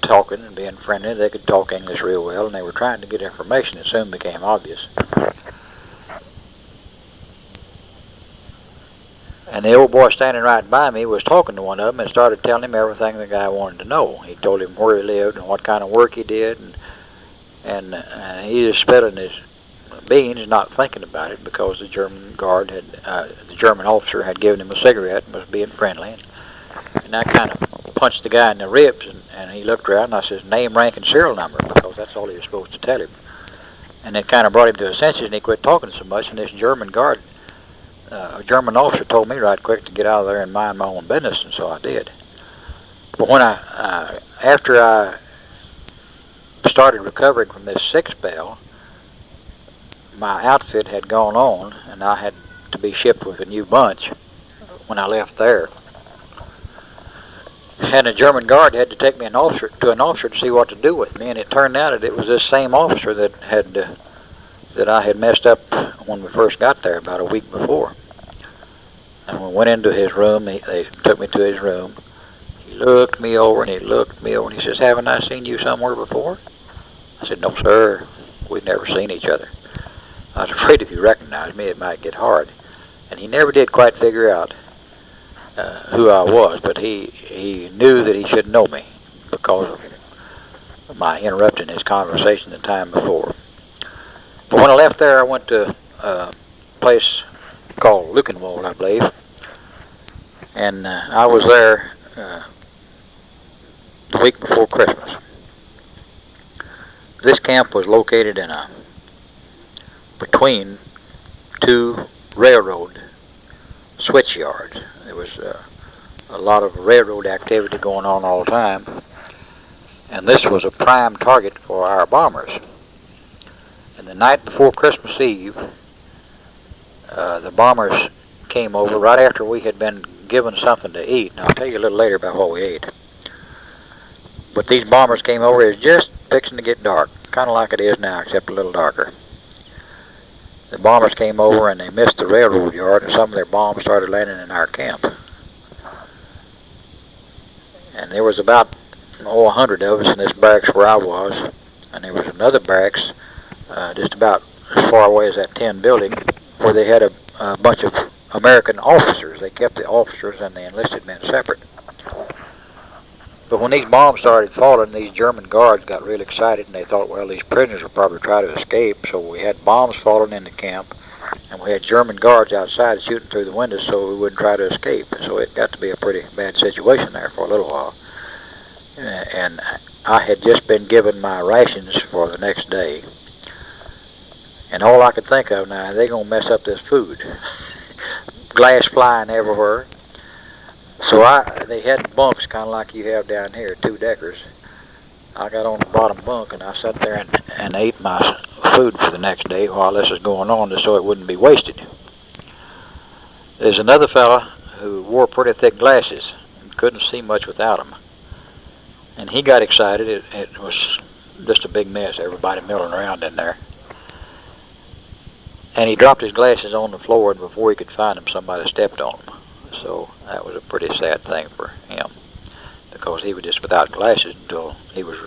talking and being friendly. They could talk English real well, and they were trying to get information. It soon became obvious. And the old boy standing right by me was talking to one of them and started telling him everything the guy wanted to know. He told him where he lived and what kind of work he did, and he just spilling his beans, not thinking about it, because the German guard had, the German officer had given him a cigarette and was being friendly. And I kind of punched the guy in the ribs, and he looked around, and I said, name, rank, and serial number, because that's all he was supposed to tell him. And it kind of brought him to his senses, and he quit talking so much, and this German guard, a German officer, told me right quick to get out of there and mind my own business, and so I did. But when after I started recovering from this sick spell, my outfit had gone on, and I had to be shipped with a new bunch when I left there. And the German guard had to take me to an officer to see what to do with me, and it turned out that it was this same officer that I had messed up when we first got there about a week before. And when we went into his room, they took me to his room. He looked me over, and he looked me over, and he says, haven't I seen you somewhere before? I said, no, sir, we'd never seen each other. I was afraid if you recognized me, it might get hard. And he never did quite figure out who I was, but he knew that he should know me because of my interrupting his conversation the time before. But when I left there, I went to a place called Lukenwald, I believe, and I was there the week before Christmas. This camp was located in between two railroad switch yards. There was a lot of railroad activity going on all the time, and this was a prime target for our bombers. And the night before Christmas Eve, the bombers came over right after we had been given something to eat. And I'll tell you a little later about what we ate. But these bombers came over. It was just fixing to get dark, kind of like it is now, except a little darker. The bombers came over and they missed the railroad yard, and some of their bombs started landing in our camp. And there was about 100 of us in this barracks where I was, and there was another barracks just about as far away as that tin building where they had a bunch of American officers. They kept the officers and the enlisted men separate. But when these bombs started falling, these German guards got real excited, and they thought, well, these prisoners will probably try to escape. So we had bombs falling in the camp, and we had German guards outside shooting through the windows so we wouldn't try to escape. So it got to be a pretty bad situation there for a little while. And I had just been given my rations for the next day. And all I could think of now, they're going to mess up this food. Glass flying everywhere. So they had bunks kind of like you have down here, 2-deckers. I got on the bottom bunk and I sat there and ate my food for the next day while this was going on, just so it wouldn't be wasted. There's another fella who wore pretty thick glasses and couldn't see much without them. And he got excited. It was just a big mess, everybody milling around in there. And he dropped his glasses on the floor, and before he could find them, somebody stepped on them. So that was a pretty sad thing for him, because he was just without glasses until he was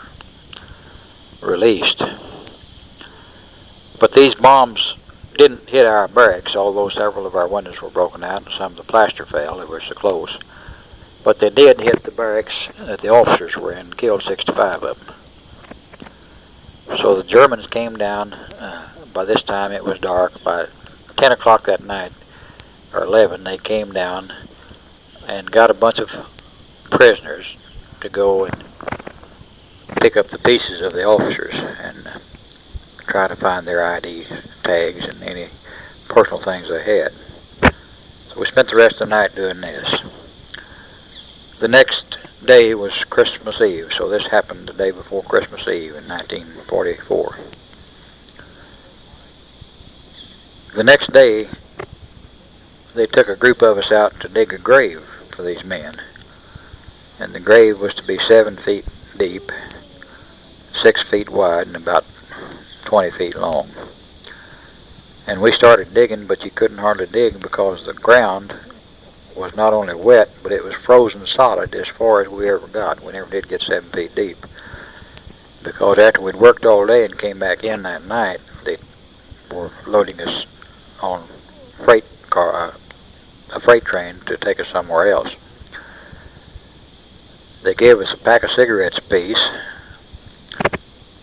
released. But these bombs didn't hit our barracks, although several of our windows were broken out and some of the plaster fell. They were so close. But they did hit the barracks that the officers were in and killed 65 of them. So the Germans came down. By this time it was dark. By 10 o'clock that night, or 11, they came down and got a bunch of prisoners to go and pick up the pieces of the officers and try to find their ID tags and any personal things they had. So we spent the rest of the night doing this. The next day was Christmas Eve, so this happened the day before Christmas Eve in 1944. The next day, they took a group of us out to dig a grave for these men. And the grave was to be 7 feet deep, 6 feet wide, and about 20 feet long. And we started digging, but you couldn't hardly dig because the ground was not only wet, but it was frozen solid as far as we ever got. We never did get 7 feet deep. Because after we'd worked all day and came back in that night, they were loading us on a freight train to take us somewhere else. They gave us a pack of cigarettes apiece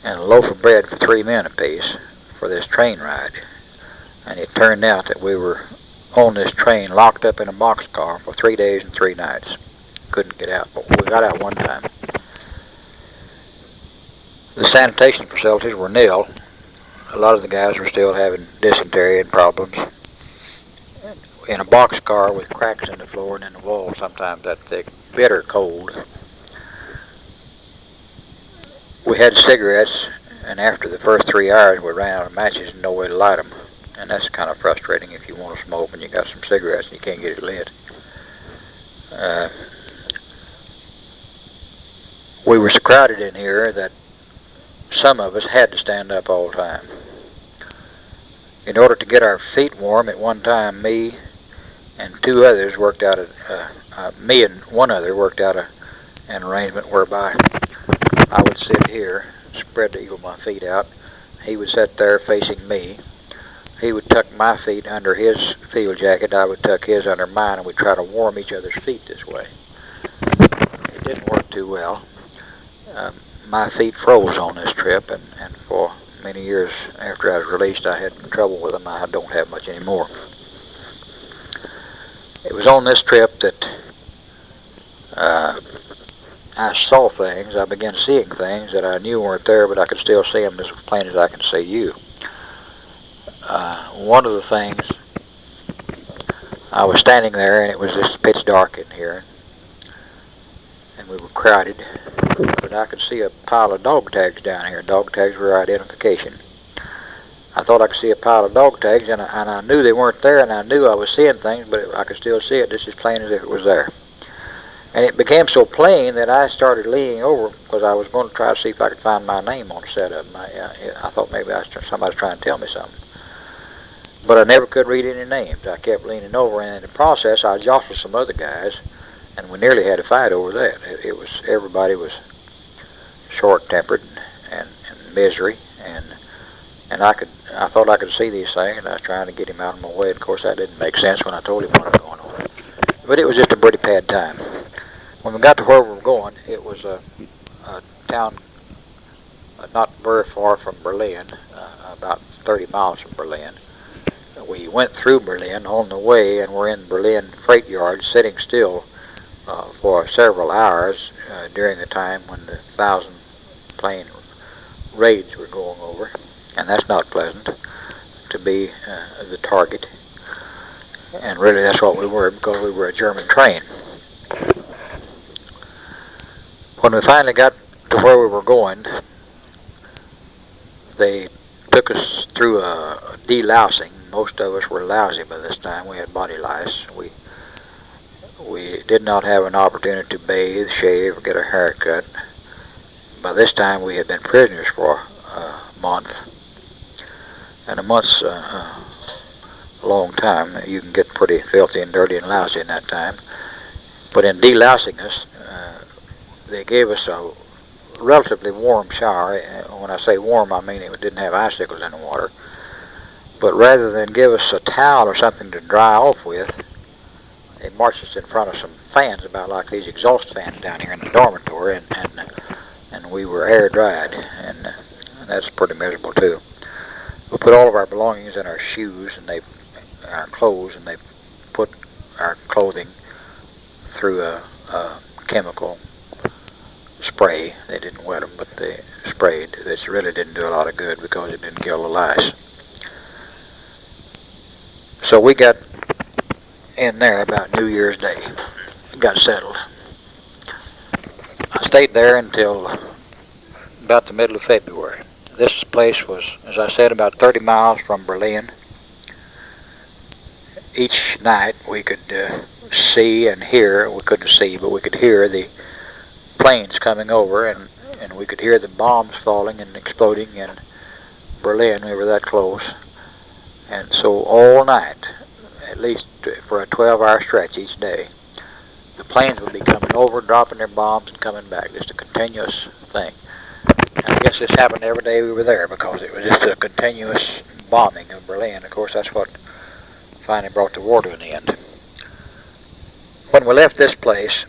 and a loaf of bread for 3 men apiece for this train ride. And it turned out that we were on this train locked up in a boxcar for 3 days and 3 nights. Couldn't get out, but we got out one time. The sanitation facilities were nil. A lot of the guys were still having dysentery and problems. In a boxcar with cracks in the floor and in the wall, sometimes that thick, bitter cold. We had cigarettes, and after the first 3 hours, we ran out of matches and no way to light them. And that's kind of frustrating if you want to smoke and you got some cigarettes and you can't get it lit. We were so crowded in here that some of us had to stand up all the time. In order to get our feet warm, at one time, me and 2 others worked out me and 1 other worked out an arrangement whereby I would sit here, spread the eagle my feet out. He would sit there facing me. He would tuck my feet under his field jacket. I would tuck his under mine, and we'd try to warm each other's feet this way. It didn't work too well. My feet froze on this trip, and for many years after I was released, I had trouble with them. I don't have much anymore. It was on this trip that I saw things. I began seeing things that I knew weren't there, but I could still see them as plain as I can see you. One of the things, I was standing there, and it was just pitch dark in here, and we were crowded, but I could see a pile of dog tags down here. Dog tags were identification. I thought I could see a pile of dog tags, and I knew they weren't there, and I knew I was seeing things, but I could still see it just as plain as if it was there. And it became so plain that I started leaning over because I was going to try to see if I could find my name on a set of them. I thought maybe somebody was trying to tell me something. But I never could read any names. I kept leaning over, and in the process, I jostled some other guys, and we nearly had a fight over that. Everybody was short-tempered and misery, and I thought I could see these things, and I was trying to get him out of my way. Of course, that didn't make sense when I told him what was going on. But it was just a pretty bad time. When we got to where we were going, it was a town not very far from Berlin, about 30 miles from Berlin. We went through Berlin on the way, and we're in Berlin freight yard sitting still for several hours during the time when the 1,000-plane raids were going over. And that's not pleasant to be the target. And really that's what we were, because we were a German train. When we finally got to where we were going, they took us through a delousing. Most of us were lousy by this time. We had body lice. We did not have an opportunity to bathe, shave, or get a haircut. By this time we had been prisoners for a month. And a month's a long time. You can get pretty filthy and dirty and lousy in that time. But in delousing us, they gave us a relatively warm shower. When I say warm, I mean it didn't have icicles in the water. But rather than give us a towel or something to dry off with, they marched us in front of some fans, about like these exhaust fans down here in the dormitory, and we were air dried, and that's pretty miserable too. We put all of our belongings in our shoes and our clothes, and they put our clothing through a chemical spray. They didn't wet them, but they sprayed. This really didn't do a lot of good because it didn't kill the lice. So we got in there about New Year's Day, got settled. I stayed there until about the middle of February. This place was, as I said, about 30 miles from Berlin. each night we could see and hear. We couldn't see, but we could hear the planes coming over, and we could hear the bombs falling and exploding in Berlin. We were that close. And so all night, at least for a 12-hour stretch each day, the planes would be coming over, dropping their bombs and coming back. Just a continuous thing. And I guess this happened every day we were there because it was just a continuous bombing of Berlin. Of course, that's what finally brought the war to an end. When we left this place,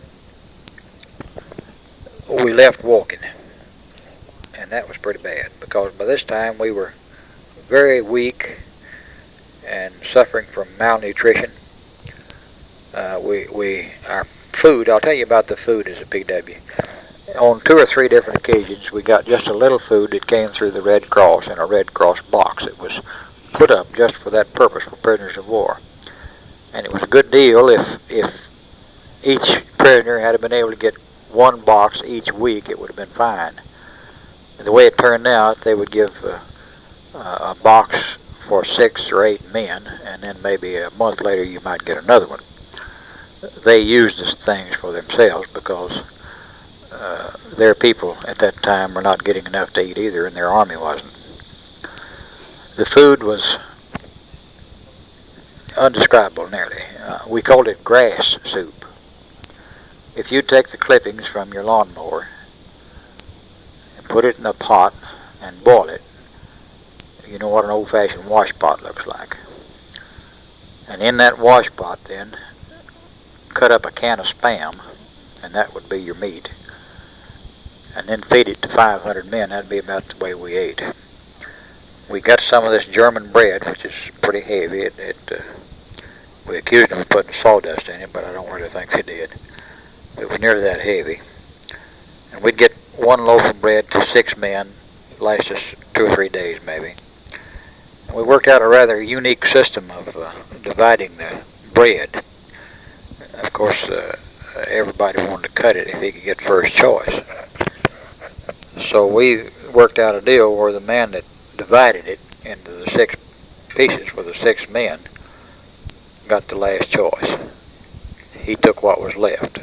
we left walking. And that was pretty bad because by this time we were very weak and suffering from malnutrition. Our food, I'll tell you about the food as a PW. On 2 or 3 different occasions, we got just a little food that came through the Red Cross in a Red Cross box. It was put up just for that purpose, for prisoners of war. And it was a good deal if each prisoner had been able to get 1 box each week, it would have been fine. And the way it turned out, they would give a box for 6 or 8 men, and then maybe a month later you might get another one. They used these things for themselves because their people at that time were not getting enough to eat either, and their army wasn't. The food was undescribable nearly. We called it grass soup. If you take the clippings from your lawnmower and put it in a pot and boil it, you know what an old-fashioned wash pot looks like. And in that wash pot then, cut up a can of Spam, and that would be your meat. And then feed it to 500 men. That'd be about the way we ate. We got some of this German bread, which is pretty heavy. We accused them of putting sawdust in it, but I don't really think they did. It was nearly that heavy. And we'd get 1 loaf of bread to 6 men, last us 2 or 3 days maybe. And we worked out a rather unique system of dividing the bread. Of course, everybody wanted to cut it if he could get first choice. So we worked out a deal where the man that divided it into the 6 pieces for the 6 men got the last choice. He took what was left.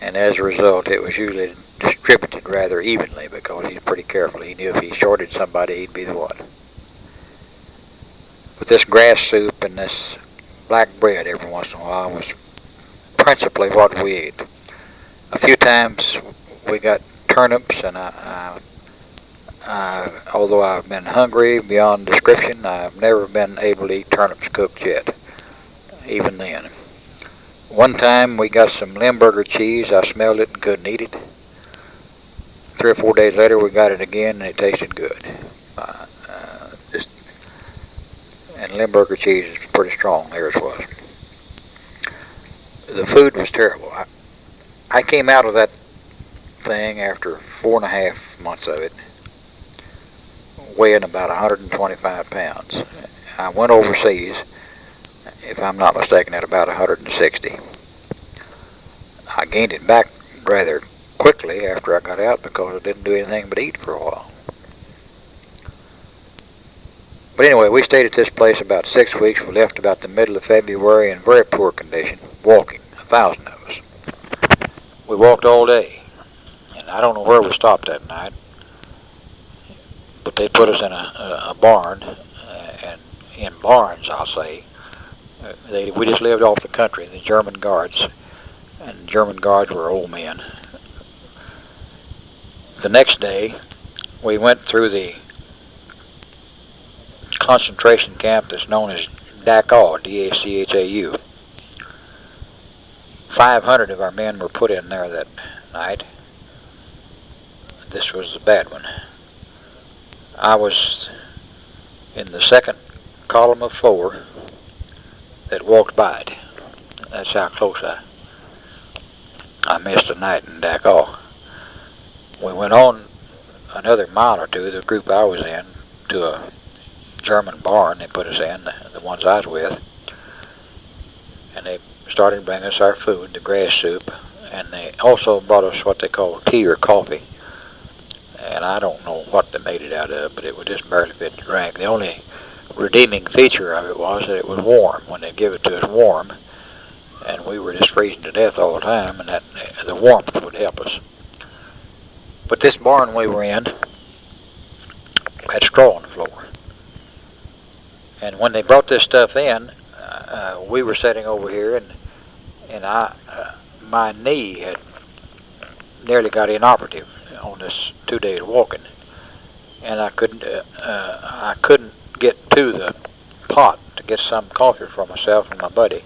And as a result, it was usually distributed rather evenly because he's pretty careful. He knew if he shorted somebody, he'd be the one. But this grass soup and this black bread every once in a while was principally what we ate. A few times we got turnips, and although I've been hungry beyond description, I've never been able to eat turnips cooked yet, even then. One time we got some Limburger cheese. I smelled it and couldn't eat it. 3 or 4 days later we got it again and it tasted good. And Limburger cheese is pretty strong, theirs was. The food was terrible. I came out of that thing after 4.5 months of it, weighing about 125 pounds. I went overseas, if I'm not mistaken, at about 160. I gained it back rather quickly after I got out because I didn't do anything but eat for a while. But anyway, we stayed at this place about 6 weeks. We left about the middle of February in very poor condition, walking, 1,000 of us. We walked all day, and I don't know where we stopped that night, but they put us in a barn, and in barns, I'll say. We just lived off the country, the German guards, and the German guards were old men. The next day, we went through the concentration camp that's known as Dachau, D-A-C-H-A-U. 500 of our men were put in there that night. This was the bad one. I was in the second column of 4 that walked by it. That's how close I missed a night in Dachau. We went on another mile or 2, the group I was in, to a German barn they put us in, the ones I was with. And they started bringing us our food, the grass soup, and they also brought us what they call tea or coffee. And I don't know what they made it out of, but it would just barely fit to drink. The only redeeming feature of it was that it was warm. When they give it to us warm, and we were just freezing to death all the time, and that the warmth would help us. But this barn we were in had straw on the floor. And when they brought this stuff in, we were sitting over here, and my knee had nearly got inoperative on this 2 days walking, and I couldn't get to the pot to get some coffee for myself and my buddy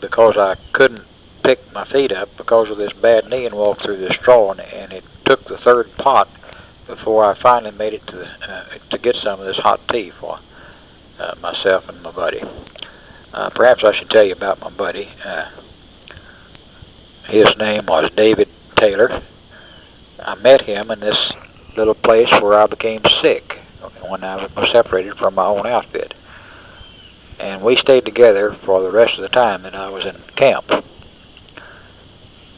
because I couldn't pick my feet up because of this bad knee and walk through the straw, and it took the third pot before I finally made it to get some of this hot tea for myself and my buddy. Perhaps I should tell you about my buddy. His name was David Taylor. I met him in this little place where I became sick when I was separated from my own outfit. And we stayed together for the rest of the time that I was in camp.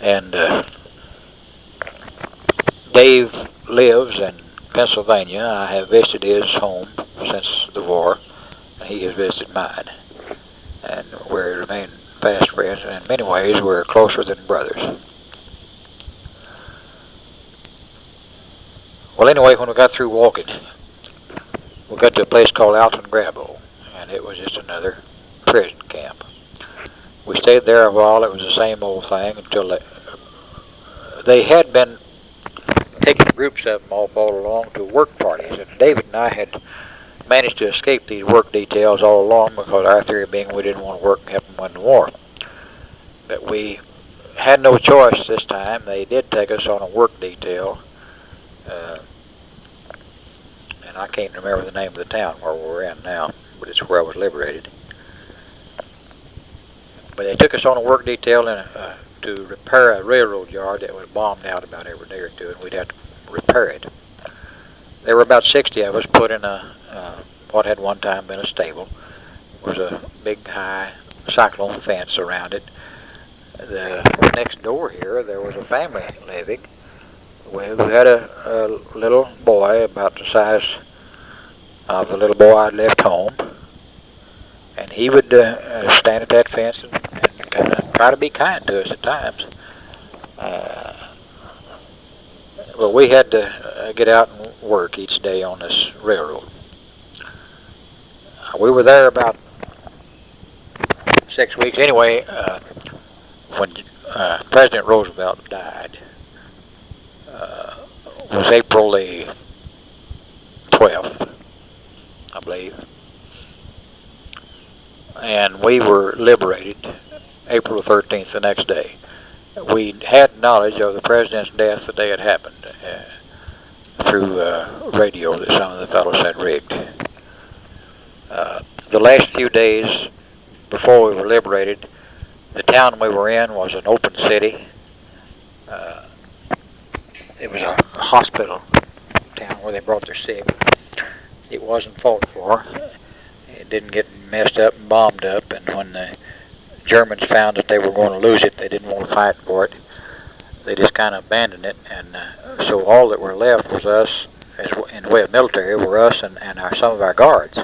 And Dave lives in Pennsylvania. I have visited his home since the war, and he has visited mine. And we remain fast friends, and in many ways we're closer than brothers. Well, anyway, when we got through walking, we got to a place called Alton Grabo, and it was just another prison camp. We stayed there a while. It was the same old thing until they had been taking groups of them all along to work parties, and David and I had managed to escape these work details all along because our theory being we didn't want to work and help them win the war. But we had no choice this time. They did take us on a work detail, and I can't remember the name of the town where we're in now, but it's where I was liberated. But they took us on a work detail to repair a railroad yard that was bombed out about every day or two, and we'd have to repair it. There were about 60 of us put in what had one time been a stable. There was a big high cyclone fence around it. The next door here, there was a family living who had a little boy about the size of the little boy I'd left home, and he would stand at that fence and kind of try to be kind to us at times. But we had to get out and work each day on this railroad. We were there about 6 weeks. Anyway, when President Roosevelt died, was April the 12th, I believe. And we were liberated April the 13th, the next day. We had knowledge of the president's death the day it happened through radio that some of the fellows had rigged. The last few days before we were liberated, the town we were in was an open city. It was a hospital town where they brought their sick. It wasn't fought for. It didn't get messed up and bombed up, and when the Germans found that they were going to lose it, they didn't want to fight for it. They just kind of abandoned it, and so all that were left was us, in the way of military, were us and some of our guards.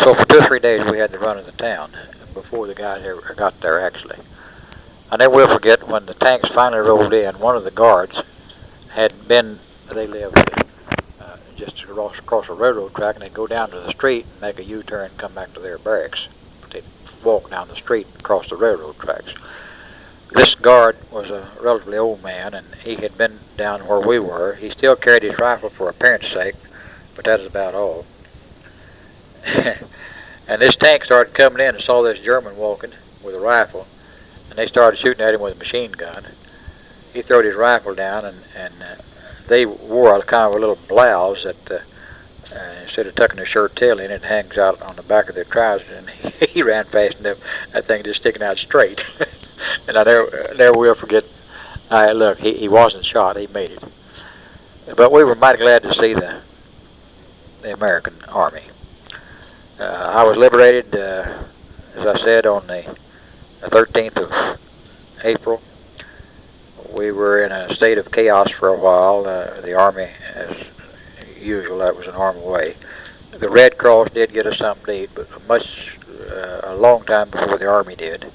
So for 2 or 3 days we had the run of the town before the guys ever got there, actually. I never will forget when the tanks finally rolled in, one of the guards they lived just across a railroad track, and they'd go down to the street and make a U-turn and come back to their barracks. They'd walk down the street and cross the railroad tracks. This guard was a relatively old man, and he had been down where we were. He still carried his rifle for appearance sake, but that is about all. And this tank started coming in and saw this German walking with a rifle, and they started shooting at him with a machine gun. He threw his rifle down, and they wore a kind of a little blouse that instead of tucking their shirt tail in, it hangs out on the back of their trousers, and he ran fast enough, that thing just sticking out straight. And I never will forget, look, he wasn't shot, he made it. But we were mighty glad to see the American Army. I was liberated, as I said, on the 13th of April. We were in a state of chaos for a while. The Army, as usual, that was an Army way, the Red Cross did get us something to eat, but a long time before the Army did.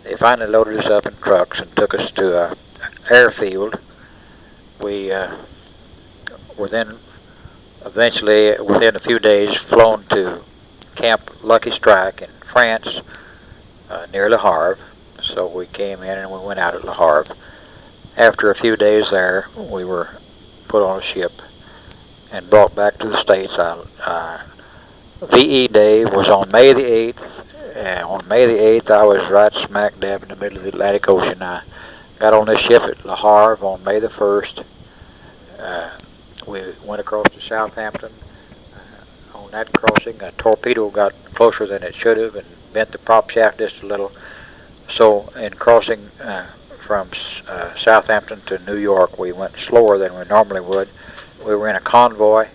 They finally loaded us up in trucks and took us to an airfield. We were then eventually, within a few days, flown to Camp Lucky Strike in France, near Le Havre. So we came in and we went out at Le Havre. After a few days there, we were put on a ship and brought back to the States. VE Day was on May the 8th. On May the 8th, I was right smack dab in the middle of the Atlantic Ocean. I got on this ship at Le Havre on May the 1st. We went across to Southampton. On that crossing, a torpedo got closer than it should have and bent the prop shaft just a little. So in crossing from Southampton to New York, we went slower than we normally would. We were in a convoy,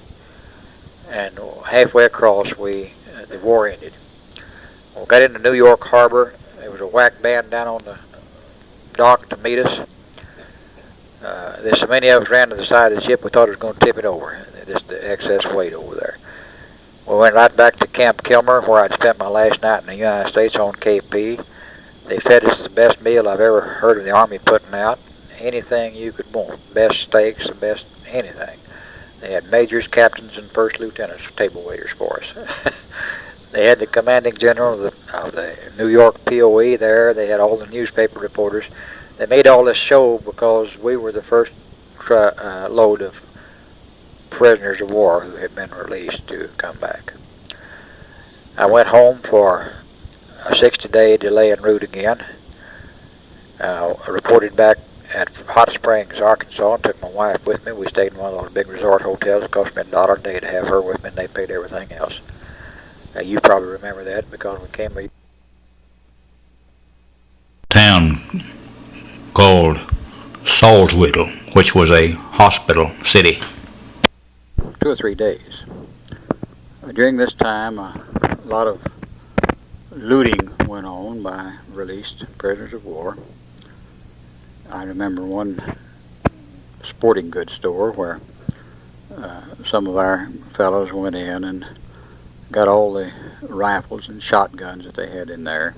and halfway across, the war ended. We got into New York Harbor. There was a whack band down on the dock to meet us. There's so many of us ran to the side of the ship, we thought it was going to tip it over. Just the excess weight over there. We went right back to Camp Kilmer, where I'd spent my last night in the United States on KP. They fed us the best meal I've ever heard of the Army putting out. Anything you could want. Best steaks, the best anything. They had majors, captains, and first lieutenants table waiters for us. They had the commanding general of the New York POE there. They had all the newspaper reporters. They made all this show because we were the first load of prisoners of war who had been released to come back. I went home for a 60-day delay en route again. I reported back at Hot Springs, Arkansas, and took my wife with me. We stayed in one of those big resort hotels. It cost me $1 a day to have her with me, and they paid everything else. You probably remember that because we came to a town called Saltwhittle, which was a hospital city. 2 or 3 days. During this time, a lot of looting went on by released prisoners of war. I remember one sporting goods store where some of our fellows went in and got all the rifles and shotguns that they had in there.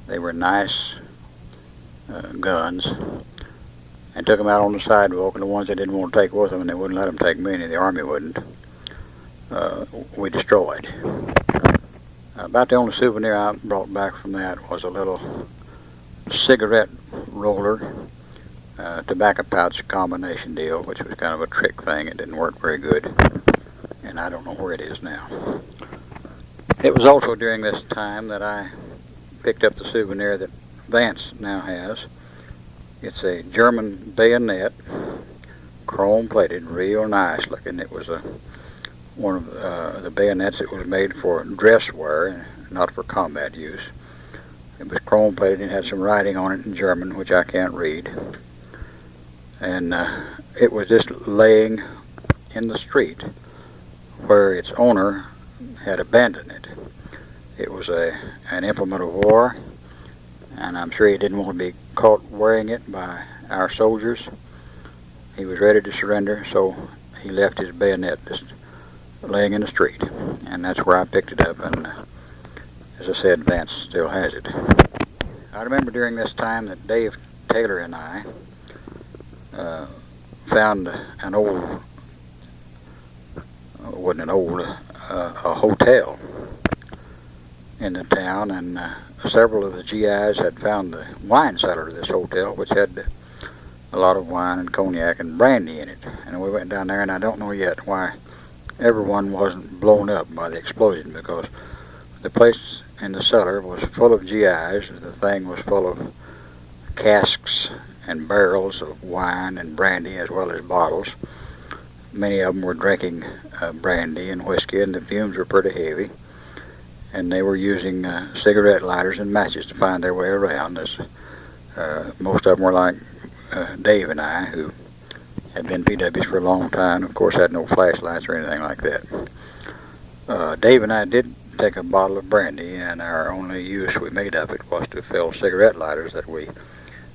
They were nice guns, and took them out on the sidewalk, and the ones they didn't want to take with them, and they wouldn't let them take many, the Army wouldn't, we destroyed. About the only souvenir I brought back from that was a little cigarette roller, tobacco pouch combination deal, which was kind of a trick thing. It didn't work very good, and I don't know where it is now. It was also during this time that I picked up the souvenir that Vance now has. It's a German bayonet, chrome plated, real nice looking. It was one of the bayonets that was made for dress wear, not for combat use. It was chrome plated and had some writing on it in German, which I can't read. And it was just laying in the street where its owner had abandoned it. It was an implement of war, and I'm sure he didn't want to be caught wearing it by our soldiers. He was ready to surrender, so he left his bayonet just laying in the street, and that's where I picked it up, and as I said, Vance still has it. I remember during this time that Dave Taylor and I found an old, a hotel in the town, and several of the GIs had found the wine cellar of this hotel, which had a lot of wine and cognac and brandy in it. And we went down there, and I don't know yet why everyone wasn't blown up by the explosion, because the place in the cellar was full of GIs. The thing was full of casks and barrels of wine and brandy, as well as bottles. Many of them were drinking brandy and whiskey, and the fumes were pretty heavy. And they were using cigarette lighters and matches to find their way around. Most of them were like Dave and I, who had been VWs for a long time. Of course, had no flashlights or anything like that. Dave and I did take a bottle of brandy, and our only use we made of it was to fill cigarette lighters that we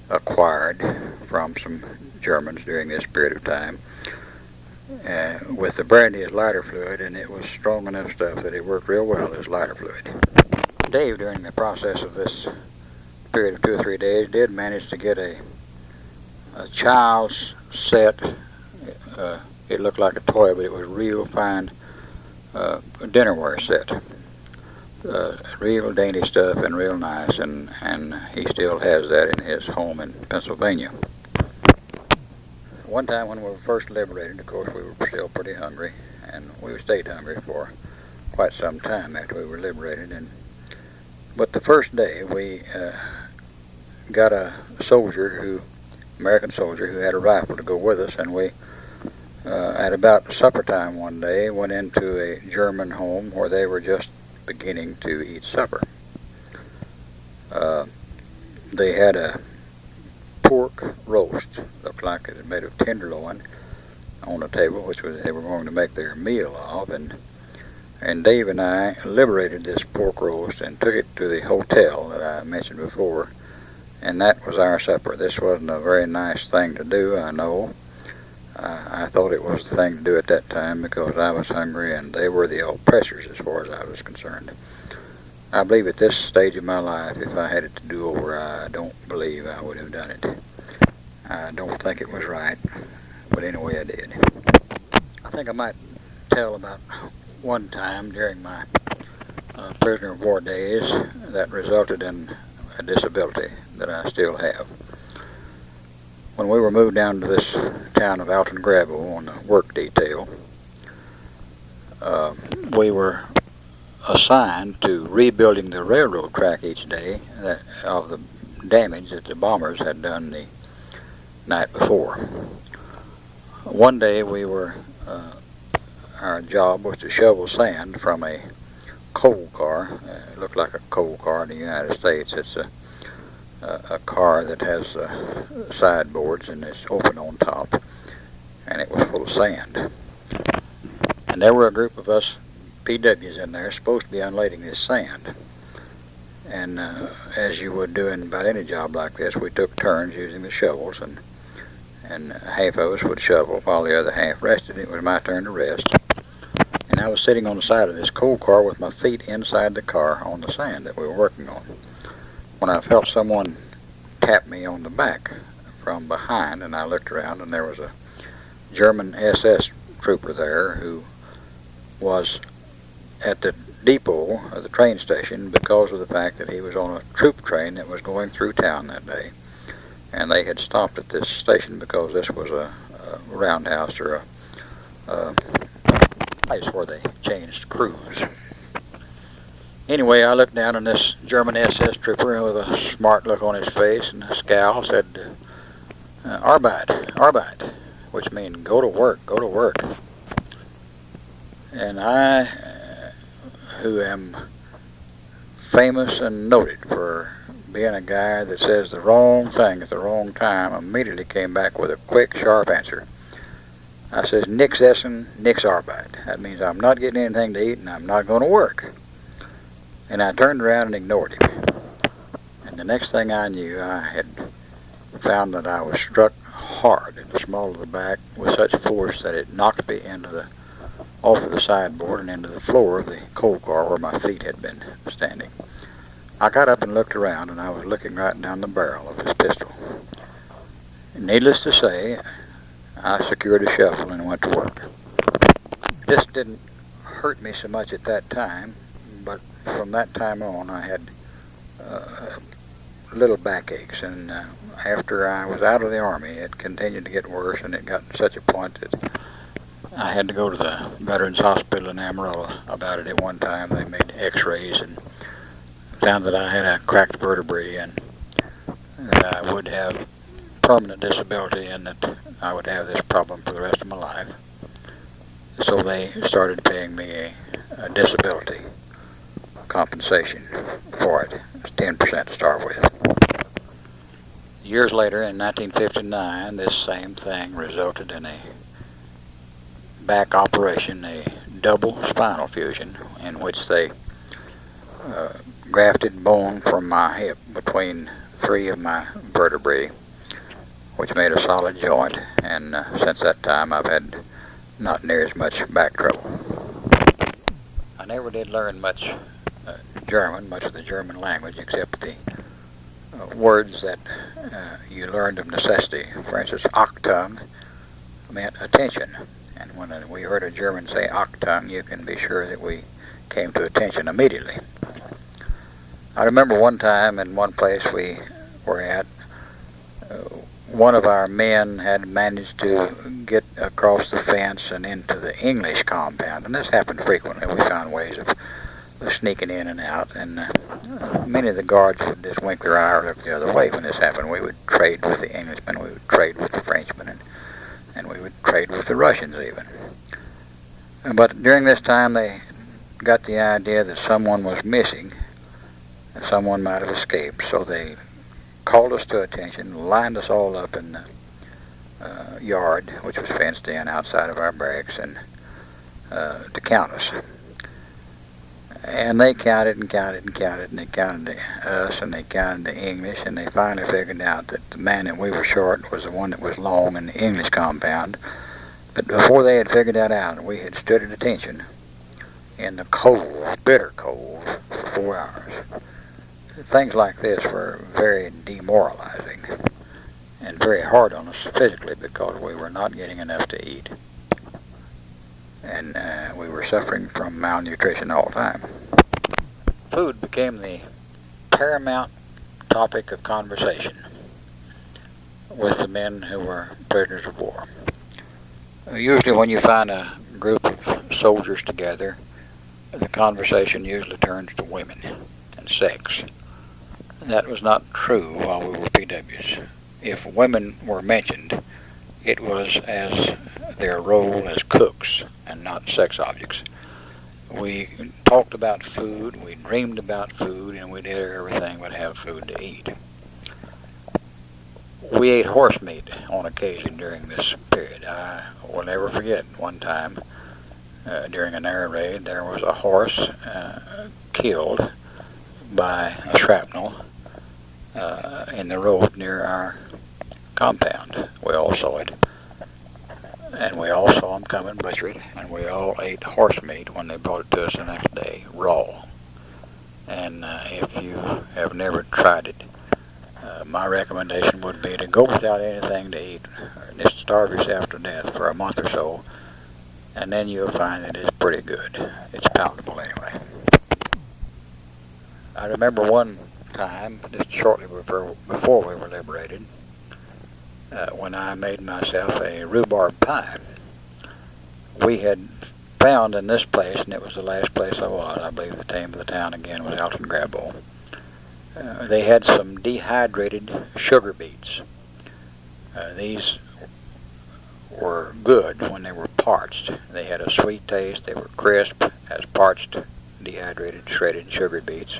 acquired from some Germans during this period of time. with the brandy as lighter fluid, and it was strong enough stuff that it worked real well as lighter fluid. Dave, during the process of this period of 2 or 3 days, did manage to get a child's set. It looked like a toy, but it was real fine dinnerware set. Real dainty stuff and real nice, and he still has that in his home in Pennsylvania. One time when we were first liberated, of course, we were still pretty hungry, and we stayed hungry for quite some time after we were liberated. But the first day, we got a American soldier who had a rifle to go with us, and we, at about supper time one day, went into a German home where they were just beginning to eat supper. They had a pork roast, looked like it was made of tenderloin, on the table, which they were going to make their meal of, and Dave and I liberated this pork roast and took it to the hotel that I mentioned before, and that was our supper. This wasn't a very nice thing to do, I know. I thought it was the thing to do at that time because I was hungry and they were the oppressors as far as I was concerned. I believe at this stage of my life, if I had it to do over, I don't believe I would have done it. I don't think it was right, but anyway I did. I think I might tell about one time during my prisoner of war days that resulted in a disability that I still have. When we were moved down to this town of Alton Gravel on the work detail, we were assigned to rebuilding the railroad track each day of the damage that the bombers had done the night before. One day our job was to shovel sand from a coal car. It looked like a coal car in the United States. It's a car that has sideboards and it's open on top, and it was full of sand. And there were a group of us PWs in there supposed to be unlading this sand. And as you would do in about any job like this, we took turns using the shovels, and half of us would shovel while the other half rested. It was my turn to rest. And I was sitting on the side of this coal car with my feet inside the car on the sand that we were working on, when I felt someone tap me on the back from behind, and I looked around, and there was a German SS trooper there who was at the depot of the train station because of the fact that he was on a troop train that was going through town that day. And they had stopped at this station because this was a roundhouse or a place where they changed crews. Anyway, I looked down, and this German SS trooper with a smart look on his face and a scowl said, Arbeit, which means go to work, go to work. And I, who am famous and noted for being a guy that says the wrong thing at the wrong time, immediately came back with a quick, sharp answer. I says, Nix Essen, nix Arbeit. That means I'm not getting anything to eat and I'm not going to work. And I turned around and ignored him. And the next thing I knew, I had found that I was struck hard in the small of the back with such force that it knocked me off of the sideboard and into the floor of the coal car where my feet had been standing. I got up and looked around, and I was looking right down the barrel of his pistol. And needless to say, I secured a shovel and went to work. This didn't hurt me so much at that time, but from that time on I had little backaches, and after I was out of the Army it continued to get worse, and it got to such a point that I had to go to the Veterans Hospital in Amarillo about it at one time. They made x-rays and found that I had a cracked vertebrae and that I would have permanent disability and that I would have this problem for the rest of my life. So they started paying me a disability compensation for it. It's 10% to start with. Years later, in 1959, this same thing resulted in a back operation, a double spinal fusion, in which they grafted bone from my hip between 3 of my vertebrae, which made a solid joint. And since that time, I've had not near as much back trouble. I never did learn much German, much of the German language, except the words that you learned of necessity. For instance, Achtung meant attention. And when we heard a German say Achtung, you can be sure that we came to attention immediately. I remember one time in one place we were at, one of our men had managed to get across the fence and into the English compound, and this happened frequently. We found ways of sneaking in and out, and many of the guards would just wink their eye or look the other way when this happened. We would trade with the Englishmen, we would trade with the Frenchmen, and we would trade with the Russians even. But during this time they got the idea that someone was missing, and someone might have escaped, so they called us to attention, lined us all up in the yard, which was fenced in outside of our barracks, and to count us. And they counted and counted and counted, and they counted us, and they counted the English, and they finally figured out that the man that we were short was the one that was long in the English compound. But before they had figured that out, we had stood at attention in the cold, bitter cold, for 4 hours. Things like this were very demoralizing and very hard on us physically because we were not getting enough to eat. And we were suffering from malnutrition all the time. Food became the paramount topic of conversation with the men who were prisoners of war. Usually when you find a group of soldiers together, the conversation usually turns to women and sex. That was not true while we were PWs. If women were mentioned, it was as their role as cooks and not sex objects. We talked about food, we dreamed about food, and we did everything but have food to eat. We ate horse meat on occasion during this period. I will never forget one time during an air raid there was a horse killed by a shrapnel in the road near our compound. We all saw it. And we all saw them come and butcher it, and we all ate horse meat when they brought it to us the next day, raw. And if you have never tried it, my recommendation would be to go without anything to eat, or just starve yourself to death for a month or so, and then you'll find that it's pretty good. It's palatable anyway. I remember one time, just shortly before we were liberated, when I made myself a rhubarb pie. We had found in this place, and it was the last place I was, I believe the name of the town again was Alton Grabo, they had some dehydrated sugar beets. These were good when they were parched. They had a sweet taste, they were crisp as parched, dehydrated, shredded sugar beets.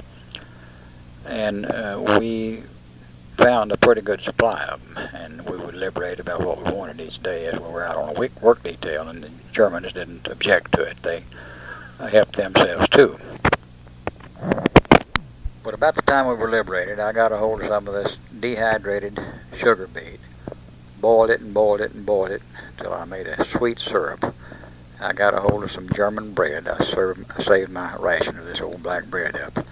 And we found a pretty good supply of them, and we would liberate about what we wanted each day as we were out on a work detail, and the Germans didn't object to it. They helped themselves too. But about the time we were liberated, I got a hold of some of this dehydrated sugar beet, boiled it and boiled it and boiled it until I made a sweet syrup. I got a hold of some German bread. I saved my ration of this old black bread up,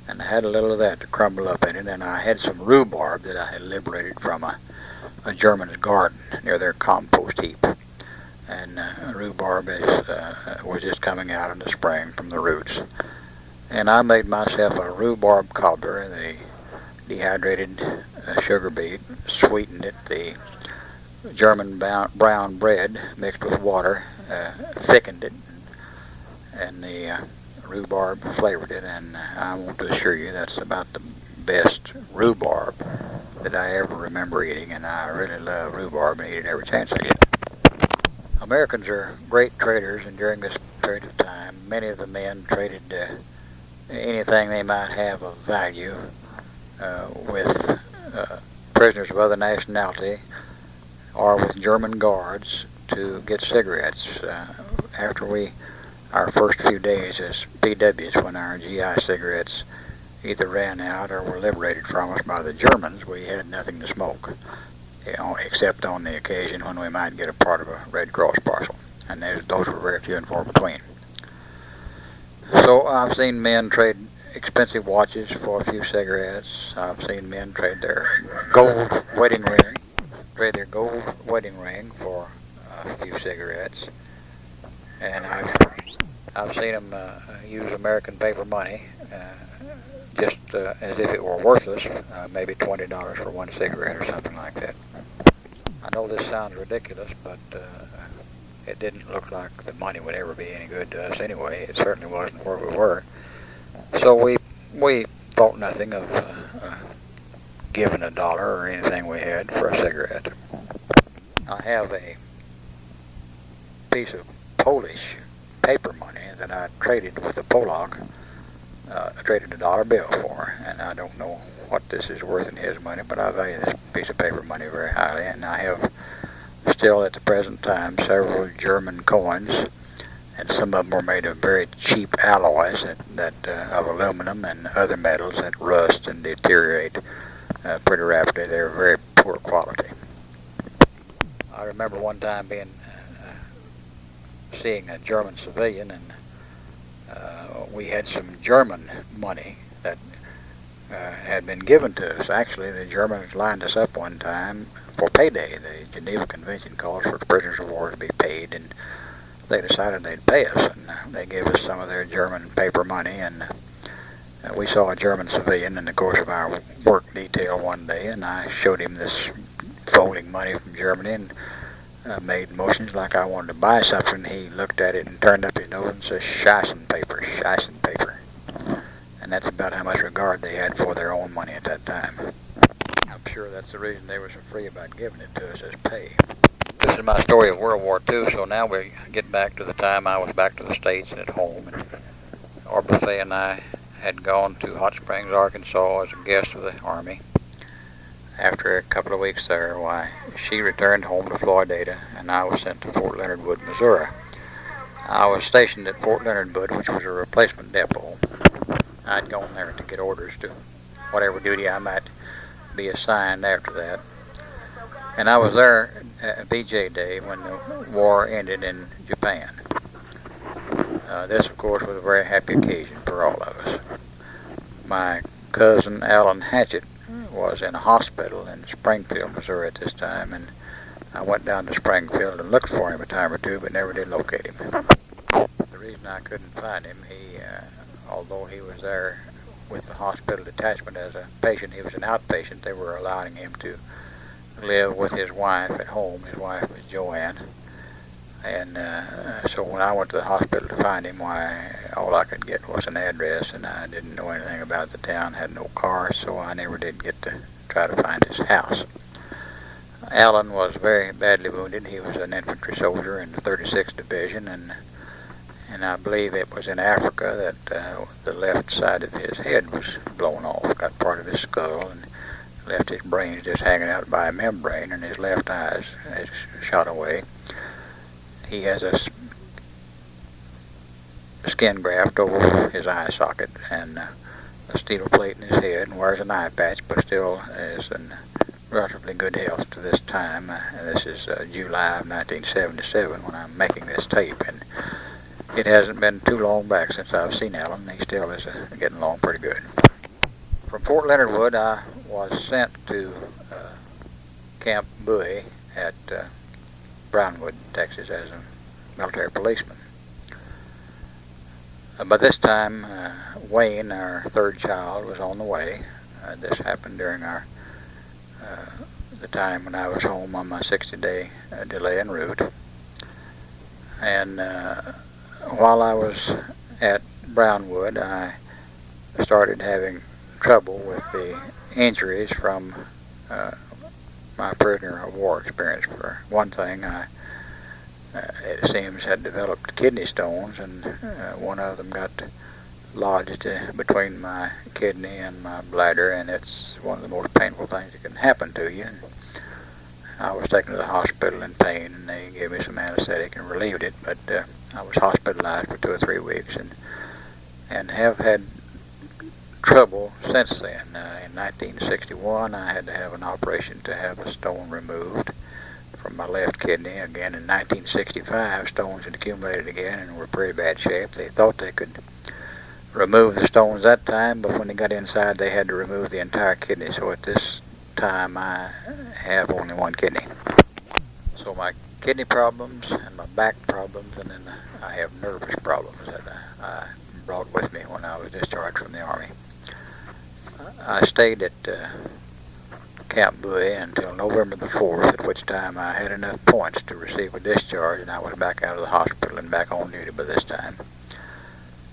and I had a little of that to crumble up in it, and I had some rhubarb that I had liberated from a German's garden near their compost heap. And rhubarb was just coming out in the spring from the roots. And I made myself a rhubarb cobbler, the dehydrated sugar beet, sweetened it, the German brown bread mixed with water, thickened it, and the rhubarb flavored it, and I want to assure you that's about the best rhubarb that I ever remember eating, and I really love rhubarb and eat it every chance I get. Americans are great traders, and during this period of time, many of the men traded anything they might have of value with prisoners of other nationality or with German guards to get cigarettes. After our first few days as PWs, when our GI cigarettes either ran out or were liberated from us by the Germans, we had nothing to smoke, except on the occasion when we might get a part of a Red Cross parcel. and those were very few and far between. So I've seen men trade expensive watches for a few cigarettes. I've seen men trade their gold wedding ring for a few cigarettes, and I've seen them use American paper money just as if it were worthless, maybe $20 for one cigarette or something like that. I know this sounds ridiculous, but it didn't look like the money would ever be any good to us anyway. It certainly wasn't where we were. So we thought nothing of giving $1 or anything we had for a cigarette. I have a piece of Polish paper money that I traded with a Polak. I traded a $1 bill for, and I don't know what this is worth in his money, but I value this piece of paper money very highly, and I have still at the present time several German coins, and some of them are made of very cheap alloys of aluminum and other metals that rust and deteriorate pretty rapidly. They're very poor quality. I remember one time seeing a German civilian, and we had some German money that had been given to us. Actually, the Germans lined us up one time for payday. The Geneva Convention calls for prisoners of war to be paid, and they decided they'd pay us, and they gave us some of their German paper money, and we saw a German civilian in the course of our work detail one day, and I showed him this folding money from Germany, and made motions like I wanted to buy something. He looked at it and turned up his nose and said, "Scheissen paper, Scheissen paper." And that's about how much regard they had for their own money at that time. I'm sure that's the reason they were so free about giving it to us as pay. This is my story of World War II, so now we get back to the time I was back to the States and at home. And Aubrey and I had gone to Hot Springs, Arkansas as a guest of the Army. After a couple of weeks there, she returned home to Floydada, and I was sent to Fort Leonard Wood, Missouri. I was stationed at Fort Leonard Wood, which was a replacement depot. I'd gone there to get orders to whatever duty I might be assigned after that. And I was there at VJ Day when the war ended in Japan. This, of course, was a very happy occasion for all of us. My cousin Alan Hatchett was in a hospital in Springfield, Missouri at this time, and I went down to Springfield and looked for him a time or two, but never did locate him. The reason I couldn't find him, although he was there with the hospital detachment as a patient, he was an outpatient. They were allowing him to live with his wife at home. His wife was Joanne. And so when I went to the hospital to find him, all I could get was an address, and I didn't know anything about the town, had no car, so I never did get to try to find his house. Alan was very badly wounded. He was an infantry soldier in the 36th Division, and I believe it was in Africa that the left side of his head was blown off, got part of his skull, and left his brains just hanging out by a membrane, and his left eye is shot away. He has a skin graft over his eye socket and a steel plate in his head, and wears an eye patch, but still is in relatively good health to this time. This is July of 1977 when I'm making this tape, and it hasn't been too long back since I've seen Alan. He still is getting along pretty good. From Fort Leonard Wood, I was sent to Camp Bowie at Brownwood, Texas, as a military policeman. By this time, Wayne, our third child, was on the way. This happened during the time when I was home on my 60-day delay en route. And while I was at Brownwood, I started having trouble with the injuries from my prisoner of war experience. For one thing, it seems had developed kidney stones, and one of them got lodged between my kidney and my bladder, and it's one of the most painful things that can happen to you. And I was taken to the hospital in pain, and they gave me some anesthetic and relieved it, but I was hospitalized for 2 or 3 weeks and have had trouble since then. In 1961, I had to have an operation to have a stone removed. from my left kidney. Again, in 1965, stones had accumulated again and were pretty bad shape. They thought they could remove the stones that time, but when they got inside, they had to remove the entire kidney. So at this time, I have only one kidney. So my kidney problems and my back problems, and then I have nervous problems that I brought with me when I was discharged from the Army. I stayed at Camp WWII until November the 4th, at which time I had enough points to receive a discharge, and I was back out of the hospital and back on duty by this time.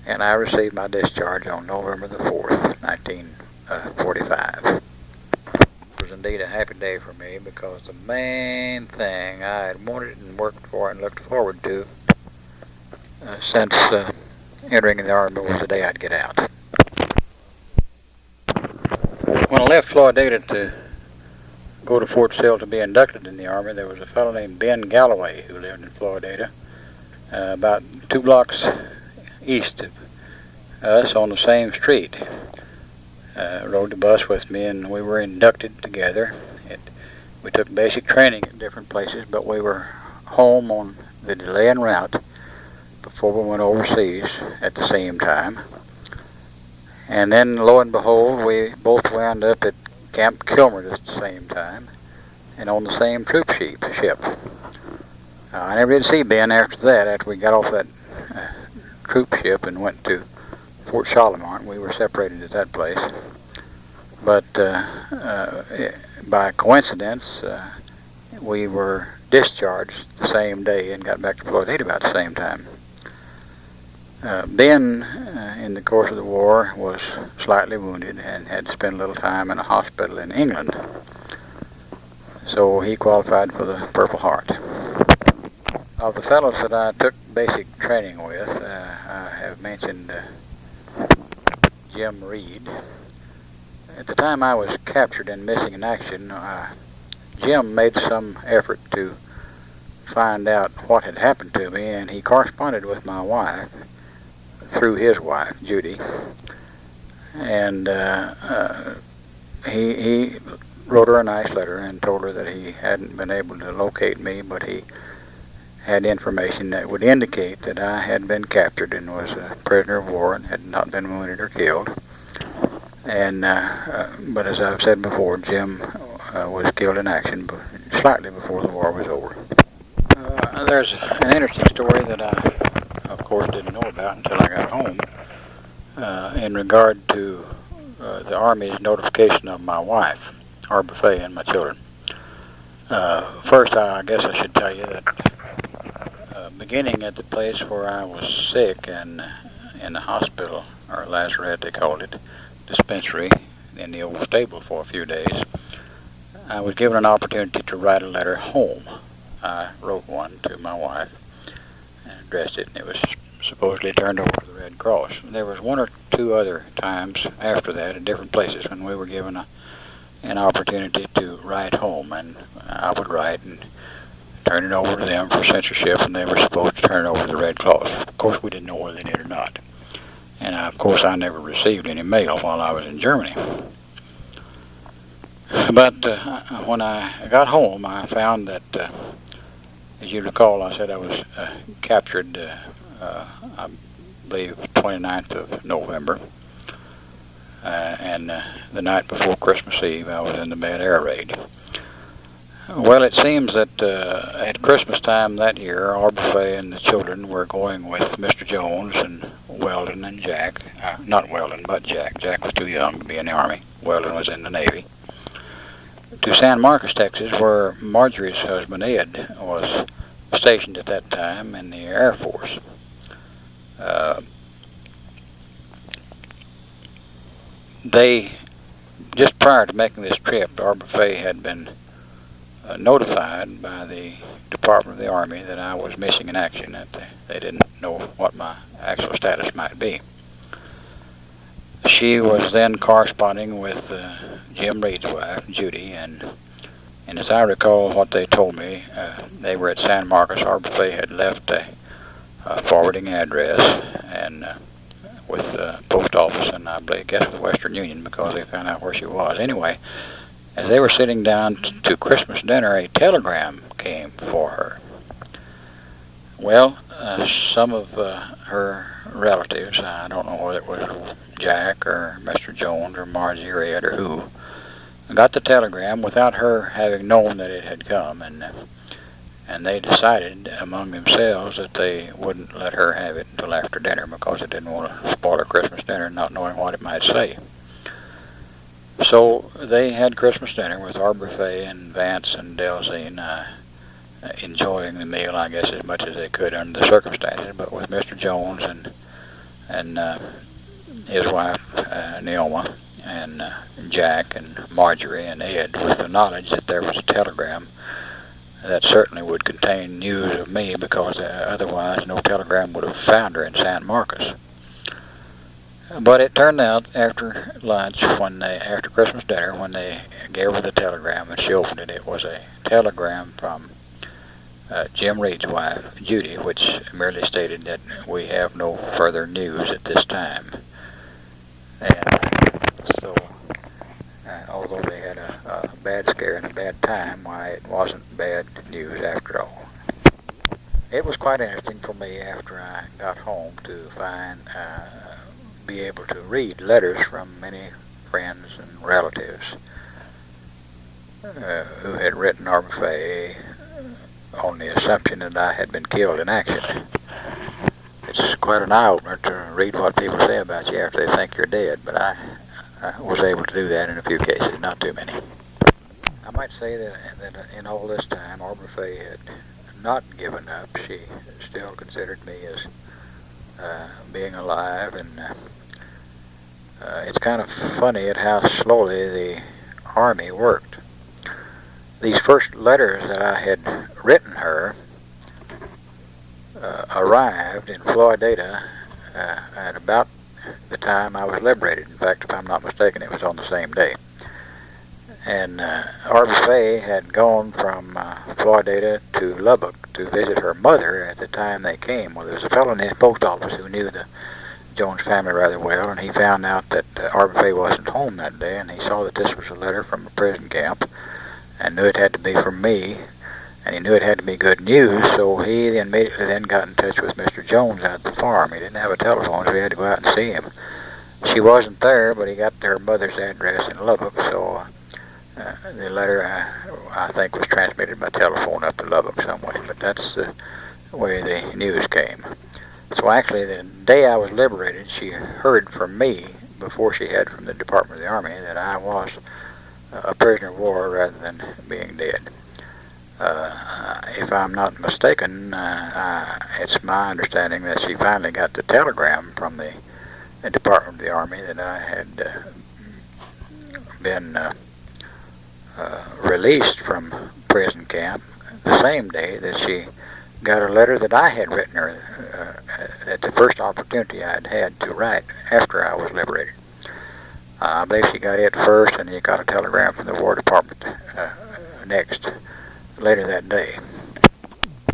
And I received my discharge on November the 4th, 1945. It was indeed a happy day for me, because the main thing I had wanted and worked for and looked forward to since entering the Army was the day I'd get out. When I left Florida to go to Fort Sill to be inducted in the Army, there was a fellow named Ben Galloway who lived in Florida, about 2 blocks east of us on the same street. Rode the bus with me, and we were inducted together. We took basic training at different places, but we were home on the delay en route before we went overseas at the same time. And then, lo and behold, we both wound up at Camp Kilmer at the same time and on the same troop ship. I never did see Ben after that, after we got off that troop ship and went to Fort Shalimar. We were separated at that place. But by coincidence, we were discharged the same day and got back to Florida about the same time. Ben, in the course of the war, was slightly wounded and had to spend a little time in a hospital in England. So he qualified for the Purple Heart. Of the fellows that I took basic training with, I have mentioned Jim Reed. At the time I was captured and missing in action, Jim made some effort to find out what had happened to me, and he corresponded with my wife through his wife, Judy. And he wrote her a nice letter and told her that he hadn't been able to locate me, but he had information that would indicate that I had been captured and was a prisoner of war and had not been wounded or killed. And but as I've said before, Jim was killed in action slightly before the war was over. There's an interesting story that I, of course, didn't know about until I got home in regard to the Army's notification of my wife, our buffet, and my children. First, I guess I should tell you that beginning at the place where I was sick and in the hospital, or lazaret they called it, dispensary, in the old stable for a few days, I was given an opportunity to write a letter home. I wrote one to my wife and addressed it, and it was supposedly turned over to the Red Cross. There was 1 or 2 other times after that at different places when we were given an opportunity to write home, and I would write and turn it over to them for censorship, and they were supposed to turn it over to the Red Cross. Of course, we didn't know whether they did or not. And of course, I never received any mail while I was in Germany. But when I got home, I found that, as you recall, I said I was captured, I believe, 29th of November. And the night before Christmas Eve, I was in the Bad Air Raid. Well, it seems that at Christmas time that year, our buffet and the children were going with Mr. Jones and Weldon and Jack. Not Weldon, but Jack. Jack was too young to be in the Army. Weldon was in the Navy. To San Marcos, Texas, where Marjorie's husband, Ed, was stationed at that time in the Air Force. They, just prior to making this trip, our buffet had been notified by the Department of the Army that I was missing in action, that they didn't know what my actual status might be. She was then corresponding with Jim Reed's wife, Judy, and as I recall what they told me, they were at San Marcos. Our buffet had left a forwarding address and with the post office, and I guess with Western Union, because they found out where she was. Anyway, As they were sitting down to Christmas dinner, a telegram came for her. Well, some of her relatives, I don't know whether it was Jack or Mr. Jones or Margie or Ed or who, got the telegram without her having known that it had come, and they decided among themselves that they wouldn't let her have it until after dinner because they didn't want to spoil her Christmas dinner not knowing what it might say. So they had Christmas dinner with Autobiography and Vance and Delvin, enjoying the meal, I guess, as much as they could under the circumstances, but with Mr. Jones and his wife, Neoma, and Jack and Marjorie and Ed, with the knowledge that there was a telegram that certainly would contain news of me because otherwise no telegram would have found her in San Marcos. But it turned out after lunch, after Christmas dinner, when they gave her the telegram and she opened it, it was a telegram from Jim Reed's wife, Judy, which merely stated that we have no further news at this time. And so, although they had a bad scare and a bad time, why, it wasn't bad news after all. It was quite interesting for me after I got home to be able to read letters from many friends and relatives who had written Autobiography on the assumption that I had been killed in action. It's quite an eye-opener to read what people say about you after they think you're dead, but I was able to do that in a few cases, not too many. I might say that in all this time, Autobiography had not given up. She still considered me as being alive, and it's kind of funny at how slowly the Army worked. These first letters that I had written her arrived in Florida at about the time I was liberated. In fact, if I'm not mistaken, it was on the same day. And Autobiography had gone from Florida to Lubbock to visit her mother at the time they came. Well, there was a fellow in his post office who knew the Jones family rather well, and he found out that Autobiography wasn't home that day, and he saw that this was a letter from a prison camp, and knew it had to be from me, and he knew it had to be good news, so he immediately then got in touch with Mr. Jones at the farm. He didn't have a telephone, so he had to go out and see him. She wasn't there, but he got her mother's address in Lubbock, so the letter, I think, was transmitted by telephone up to Lubbock some way, but that's the way the news came. So actually, the day I was liberated, she heard from me, before she had from the Department of the Army, that I was a prisoner of war rather than being dead. If I'm not mistaken, it's my understanding that she finally got the telegram from the Department of the Army that I had been released from prison camp the same day that she got a letter that I had written her at the first opportunity I had to write after I was liberated. I believe she got it first, and he got a telegram from the War Department next, later that day.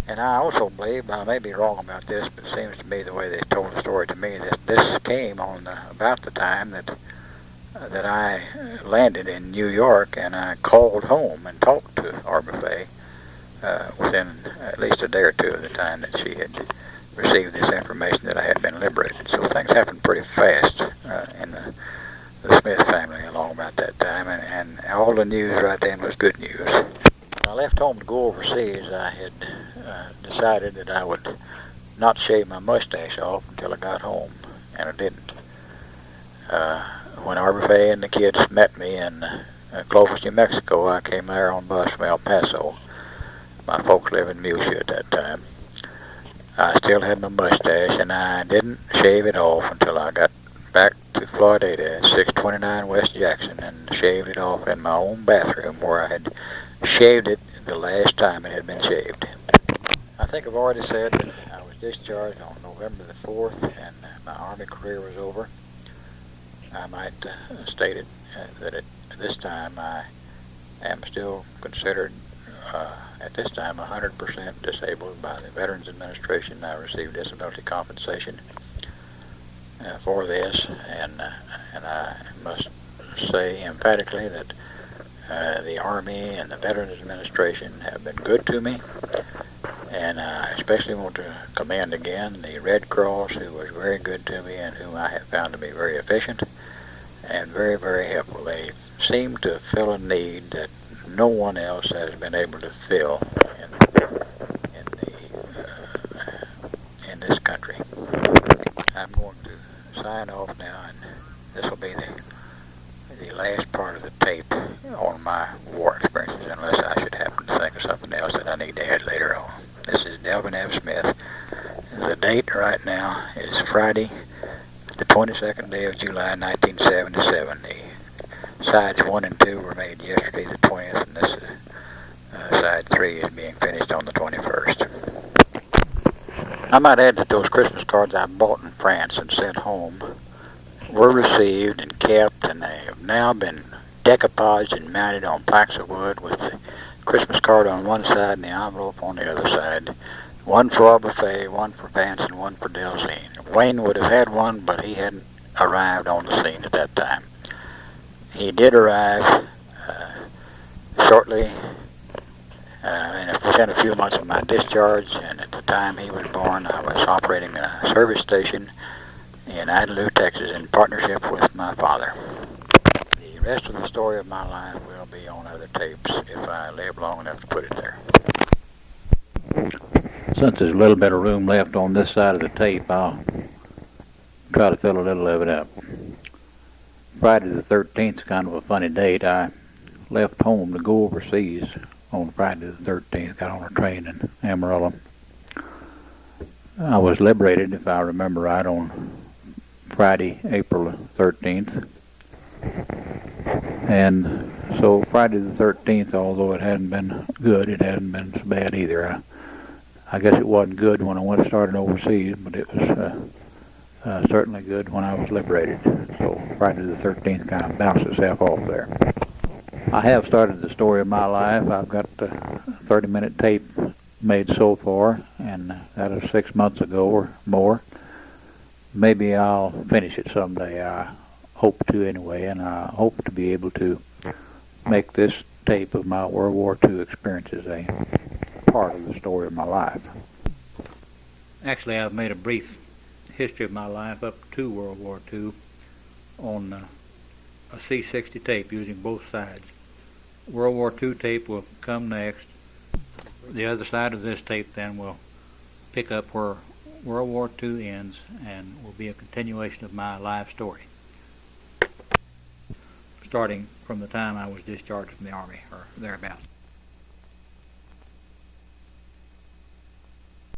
And I also believe, I may be wrong about this, but it seems to me the way they told the story to me, that this came on about the time that I landed in New York, and I called home and talked to Autobiography within at least a day or two of the time that she had received this information that I had been liberated. So things happened pretty fast in the Smith family along about that time, and all the news right then was good news. When I left home to go overseas, I had decided that I would not shave my mustache off until I got home, and I didn't. When Autobiography and the kids met me in Clovis, New Mexico, I came there on bus from El Paso. My folks lived in Muleshoe at that time. I still had my mustache, and I didn't shave it off until I got back to Florida at 629 West Jackson and shaved it off in my own bathroom where I had shaved it the last time it had been shaved. I think I've already said that I was discharged on November the 4th and my Army career was over. I might state it that at this time I am still considered at this time 100% disabled by the Veterans Administration. I received disability compensation for this, and I must say emphatically that The Army and the Veterans Administration have been good to me, and I especially want to commend again the Red Cross, who was very good to me and whom I have found to be very efficient and very, very helpful. They seem to fill a need that no one else has been able to fill in this country. I'm going to sign off now, and this will be the last part of the tape on my war experiences, unless I should happen to think of something else that I need to add later on. This is Delvin F. Smith. The date right now is Friday, the 22nd day of July, 1977. The sides 1 and 2 were made yesterday, the 20th, and this side 3 is being finished on the 21st. I might add that those Christmas cards I bought in France and sent home were received and kept, and they have now been decoupaged and mounted on planks of wood with the Christmas card on one side and the envelope on the other side. One for Buffet, one for Vance, and one for Delvin. Wayne would have had one, but he hadn't arrived on the scene at that time. He did arrive shortly, within a few months of my discharge, and at the time he was born, I was operating a service station in Idlewild, Texas, in partnership with my father. The rest of the story of my life will be on other tapes if I live long enough to put it there. Since there's a little bit of room left on this side of the tape, I'll try to fill a little of it up. Friday the 13th is kind of a funny date. I left home to go overseas on Friday the 13th, got on a train in Amarillo. I was liberated, if I remember right, on Friday, April 13th. And so Friday the 13th, although it hadn't been good, it hadn't been so bad either. I guess it wasn't good when I started overseas, but it was certainly good when I was liberated. So Friday the 13th kind of bounced itself off there. I have started the story of my life. I've got a 30-minute tape made so far, and that was 6 months ago or more. Maybe I'll finish it someday. I hope to anyway, and I hope to be able to make this tape of my World War II experiences a part of the story of my life. Actually, I've made a brief history of my life up to World War II on a C60 tape using both sides. World War II tape will come next. The other side of this tape then will pick up where World War II ends and will be a continuation of my life story, starting from the time I was discharged from the Army or thereabouts.